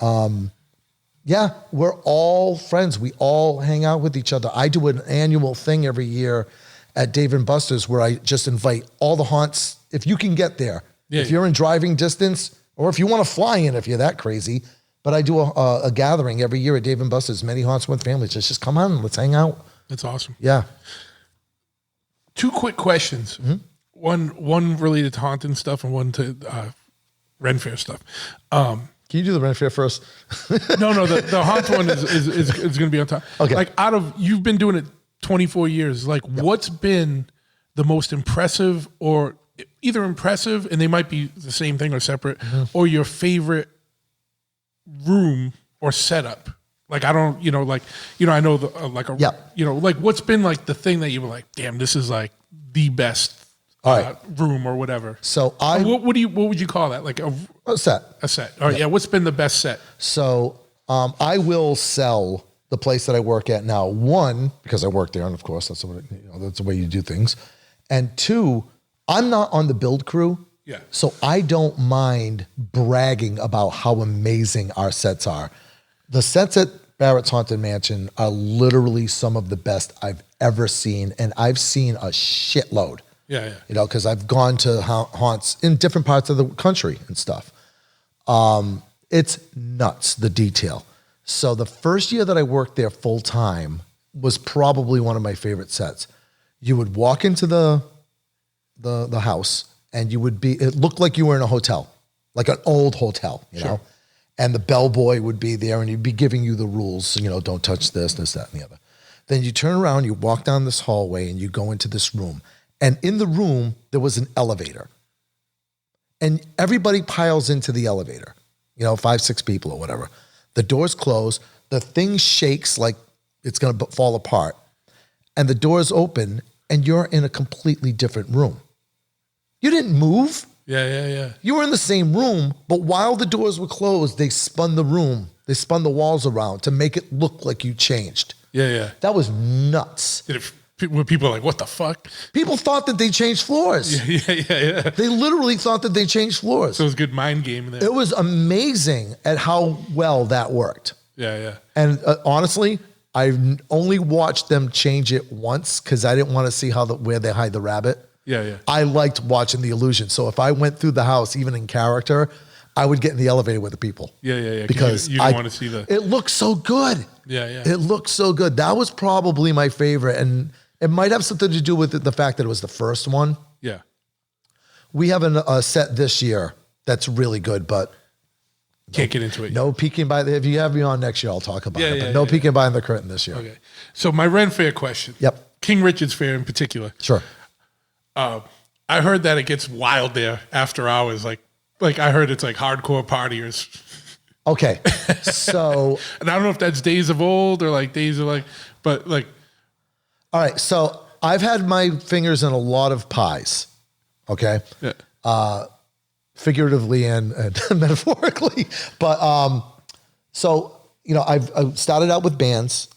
yeah, we're all friends. We all hang out with each other. I do an annual thing every year at Dave & Buster's where I just invite all the haunts. If you can get there, if you're in driving distance, or if you want to fly in, if you're that crazy. But I do a gathering every year at Dave & Buster's, many haunts with families. Just come on, let's hang out. That's awesome. Yeah. 2 quick questions. One related to haunting stuff and one to Ren Fair stuff. Can you do the Ren Fair first? No, the haunt one is going to be on top. Okay. Like you've been doing it 24 years. Like what's been the most impressive, or either impressive, and they might be the same thing or separate, or your favorite room or setup? Like, I don't, I know like what's been like the thing that you were like, damn, this is like the best room or whatever. So what would you call that? Like a set. A set. All right. Yeah. What's been the best set? So I will sell the place that I work at now. 1, because I work there, and of course that's the way you do things. And 2, I'm not on the build crew. Yeah. So I don't mind bragging about how amazing our sets are. The sets at Barrett's Haunted Mansion are literally some of the best I've ever seen, and I've seen a shitload. Yeah. Because I've gone to haunts in different parts of the country and stuff. It's nuts, the detail. So the first year that I worked there full time was probably one of my favorite sets. You would walk into the house, and it looked like you were in a hotel, like an old hotel, you know? And the bellboy would be there, and he'd be giving you the rules, don't touch this, that, and the other. Then you turn around, you walk down this hallway, and you go into this room. And in the room, there was an elevator. And everybody piles into the elevator, 5, 6 people or whatever. The doors close, the thing shakes like it's going to fall apart. And the doors open, and you're in a completely different room. You didn't move. Yeah. You were in the same room, but while the doors were closed, they spun the room. They spun the walls around to make it look like you changed. Yeah. That was nuts. Were people like, what the fuck? People thought that they changed floors. Yeah. They literally thought that they changed floors. So it was a good mind game there. It was amazing at how well that worked. Yeah. And honestly, I've only watched them change it once because I didn't want to see where they hide the rabbit. Yeah. I liked watching the illusion. So if I went through the house, even in character, I would get in the elevator with the people. Yeah. Because you didn't want to see it looked so good. Yeah. It looked so good. That was probably my favorite. And it might have something to do with the fact that it was the first one. Yeah. We have a set this year that's really good, but can't get into it. No peeking by if you have me on next year, I'll talk about it. But no peeking behind the curtain this year. Okay. So my Ren Fair question. Yep. King Richard's Fair in particular. Sure. I heard that it gets wild there after hours. Like I heard it's like hardcore partiers. Okay. So and I don't know if that's days of old or like days of like, but like. All right. So I've had my fingers in a lot of pies. Okay. Yeah. Figuratively and metaphorically. But so, I've started out with bands.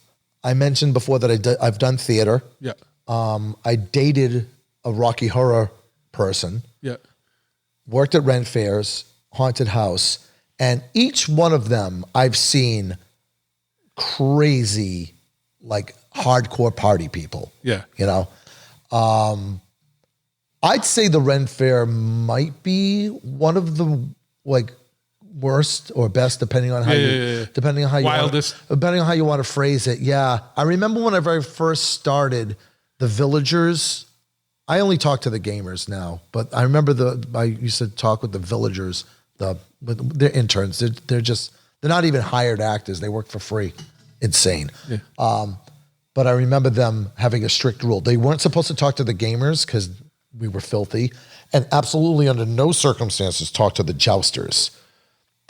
I mentioned before that I've done theater. Yeah. I dated a Rocky Horror person. Yeah. Worked at Ren Fairs, haunted house, and each one of them I've seen crazy, like hardcore party people. Yeah. I'd say the Ren Fair might be one of the worst or best, depending on how depending on how wildest, depending on how you want to phrase it. Yeah, I remember when I very first started, the villagers. I only talk to the gamers now, but I remember I used to talk with the villagers. They're interns. They're not even hired actors. They work for free. Insane. Yeah. But I remember them having a strict rule. They weren't supposed to talk to the gamers because we were filthy, and absolutely under no circumstances talk to the jousters.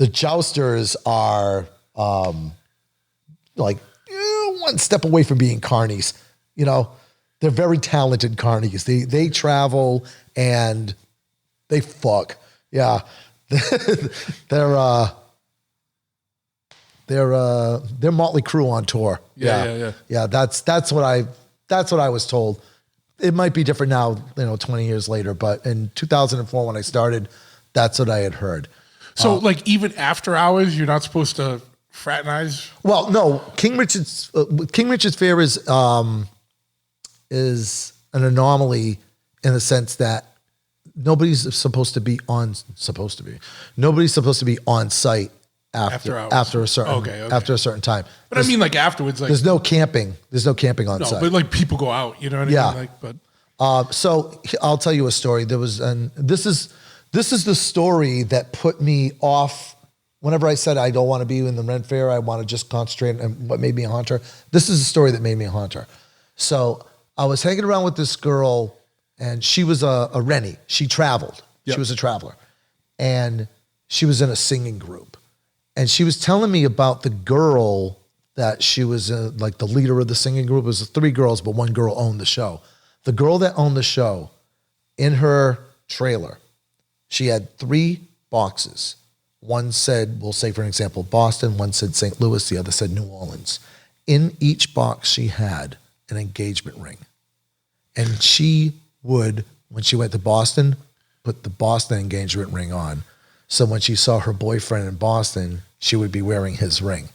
The jousters are like one step away from being carnies. You know, they're very talented carnies. They travel and they fuck. Yeah, they're Motley Crue on tour. Yeah. That's what I was told. It might be different now, 20 years later, but in 2004 when I started, that's what I had heard. So, like, even after hours, you're not supposed to fraternize? Well, no. King Richard's Fair is an anomaly in the sense that nobody's supposed to be on site after a certain time. But I mean, like, afterwards, like, there's no camping. There's no camping on site. But like people go out, you know what I mean? Like, but so I'll tell you a story. This is the story that put me off. Whenever I said I don't want to be in the Ren Fair, I want to just concentrate on what made me a hunter. This is the story that made me a hunter. So I was hanging around with this girl, and she was a Rennie. She traveled. Yep. She was a traveler, and she was in a singing group. And she was telling me about the girl that she was like the leader of the singing group. It was 3 girls, but 1 girl owned the show. The girl that owned the show, in her trailer, she had 3 boxes. One said, we'll say for an example, Boston. One said St. Louis. The other said New Orleans. In each box, she had an engagement ring. And she would, when she went to Boston, put the Boston engagement ring on. So when she saw her boyfriend in Boston, she would be wearing his ring.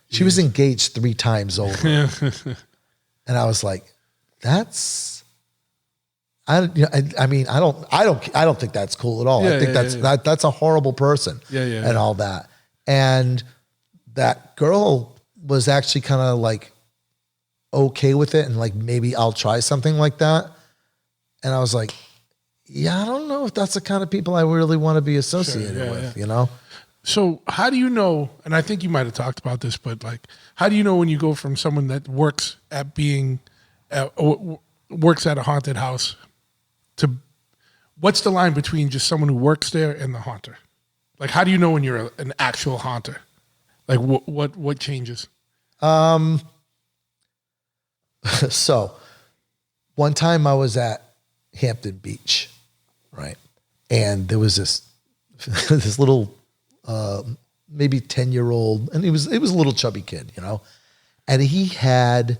She was engaged 3 times over. And I was like, I don't think that's cool at all. I think that's a horrible person. And all that. And that girl was actually kind of like okay with it and like, maybe I'll try something like that. And I was like, yeah, I don't know if that's the kind of people I really want to be associated with, you know? So how do you know, and I think you might have talked about this, but like, how do you know when you go from someone that works at a haunted house to, what's the line between just someone who works there and the haunter? Like, how do you know when you're an actual haunter? Like, what changes? So one time I was at Hampton Beach, right? And there was this little, maybe 10-year-old, and he was a little chubby kid, you know, and he had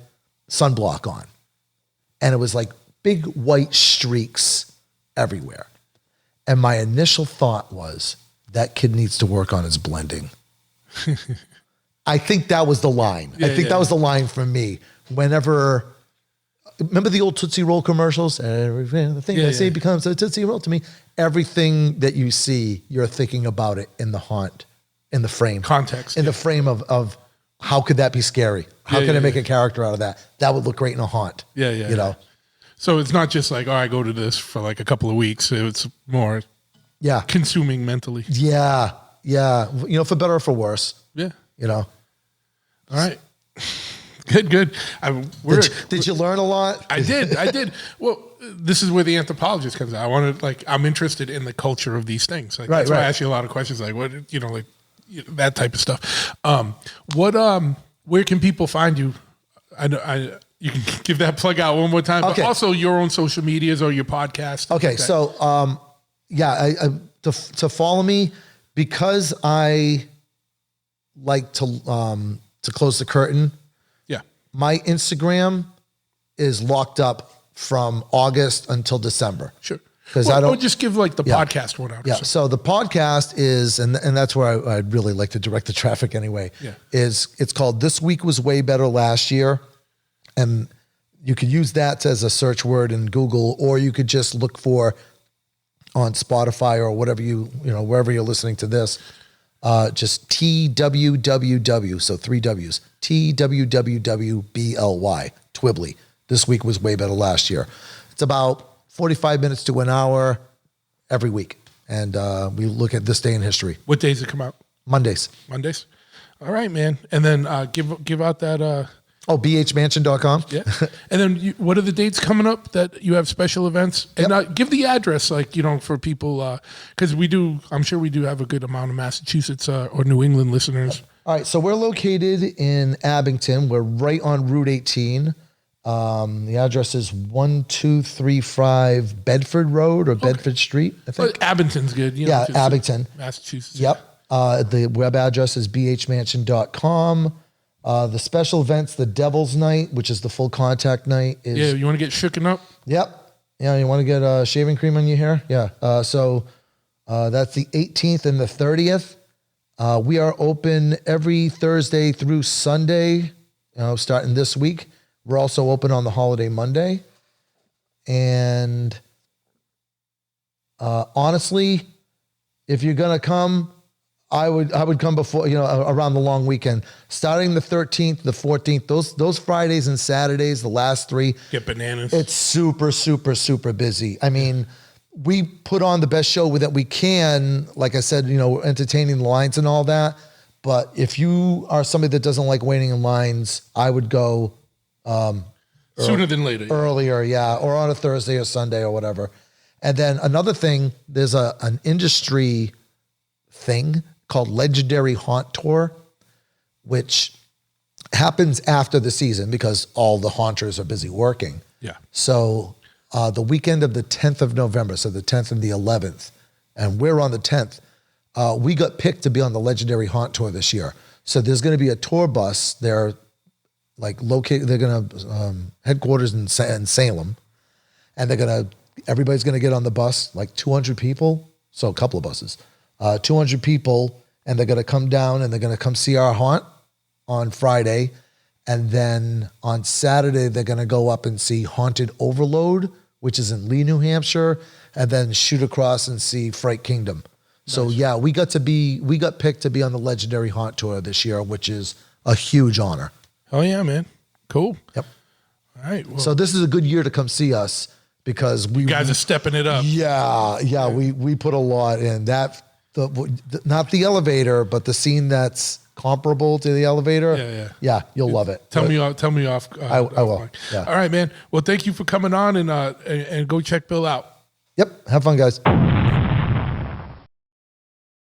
sunblock on, and it was like big white streaks everywhere. And my initial thought was, that kid needs to work on his blending. I think that was the line. That was the line from me. Whenever, remember the old Tootsie Roll commercials? The thing I say becomes a Tootsie Roll to me. Everything that you see, you're thinking about it in the haunt, in the frame. Context. In the frame of how could that be scary? How can I make a character out of that? That would look great in a haunt. You know? So it's not just like, I go to this for like a couple of weeks. It's more consuming mentally. Yeah. You know, for better or for worse. Yeah. You know? All right. Good. Did you learn a lot? I did. Well, this is where the anthropologist comes out. I'm interested in the culture of these things. Like, that's why I ask you a lot of questions, like that type of stuff. Where can people find you? You can give that plug out one more time, but also your own social medias or your podcast. Okay. So, to follow me, because I like to close the curtain. My Instagram is locked up from August until December. Sure. Because I don't just give like the podcast one out. Yeah. So the podcast is, and that's where I'd really like to direct the traffic anyway. Yeah. It's called This Week Was Way Better Last Year. And you could use that as a search word in Google, or you could just look for on Spotify or whatever wherever you're listening to this. Just TWWW, so 3 W's, TWWWBLY, Twibbly. This week was way better last year. It's about 45 minutes to an hour every week. And we look at this day in history. What days it come out? Mondays. All right, man. And then give out that. Oh, bhmansion.com. Yeah. And then what are the dates coming up that you have special events? And give the address, like, for people, because I'm sure we do have a good amount of Massachusetts or New England listeners. All right. So we're located in Abington. We're right on Route 18. The address is 1235 Bedford Road or Bedford Street, I think. But Abington's good. Yeah, Abington. Massachusetts. Yep. The web address is bhmansion.com. The special events, the Devil's Night, which is the full contact night. You want to get shooken up? Yep. Yeah, you want to get shaving cream on your hair? Yeah. So that's the 18th and the 30th. We are open every Thursday through Sunday, starting this week. We're also open on the holiday Monday. And honestly, if you're going to come, I would come before, around the long weekend, starting the 13th, the 14th, those Fridays and Saturdays, the last 3. Get bananas. It's super, super, super busy. I mean, we put on the best show that we can. Like I said, entertaining the lines and all that. But if you are somebody that doesn't like waiting in lines, I would go sooner than later. Earlier, yeah, or on a Thursday or Sunday or whatever. And then another thing, there's an industry thing called Legendary Haunt Tour, which happens after the season because all the haunters are busy working. Yeah. So the weekend of the 10th of November, so the 10th and the 11th, and we're on the 10th, we got picked to be on the Legendary Haunt Tour this year. So there's going to be a tour bus. They're located, they're going to headquarters in Salem, and everybody's going to get on the bus, like 200 people. So a couple of buses, 200 people, and they're going to come down and they're going to come see our haunt on Friday. And then on Saturday, they're going to go up and see Haunted Overload, which is in Lee, New Hampshire, and then shoot across and see Fright Kingdom. Nice. So yeah, we got picked to be on the Legendary Haunt Tour this year, which is a huge honor. Oh yeah, man. Cool. Yep. All right. Well, so this is a good year to come see us because you guys are stepping it up. Yeah. We put a lot in that. Not the elevator, but the scene that's comparable to the elevator. Yeah. You'll love it. Tell me off. I will. Yeah. All right, man. Well, thank you for coming on and go check Bill out. Yep. Have fun, guys.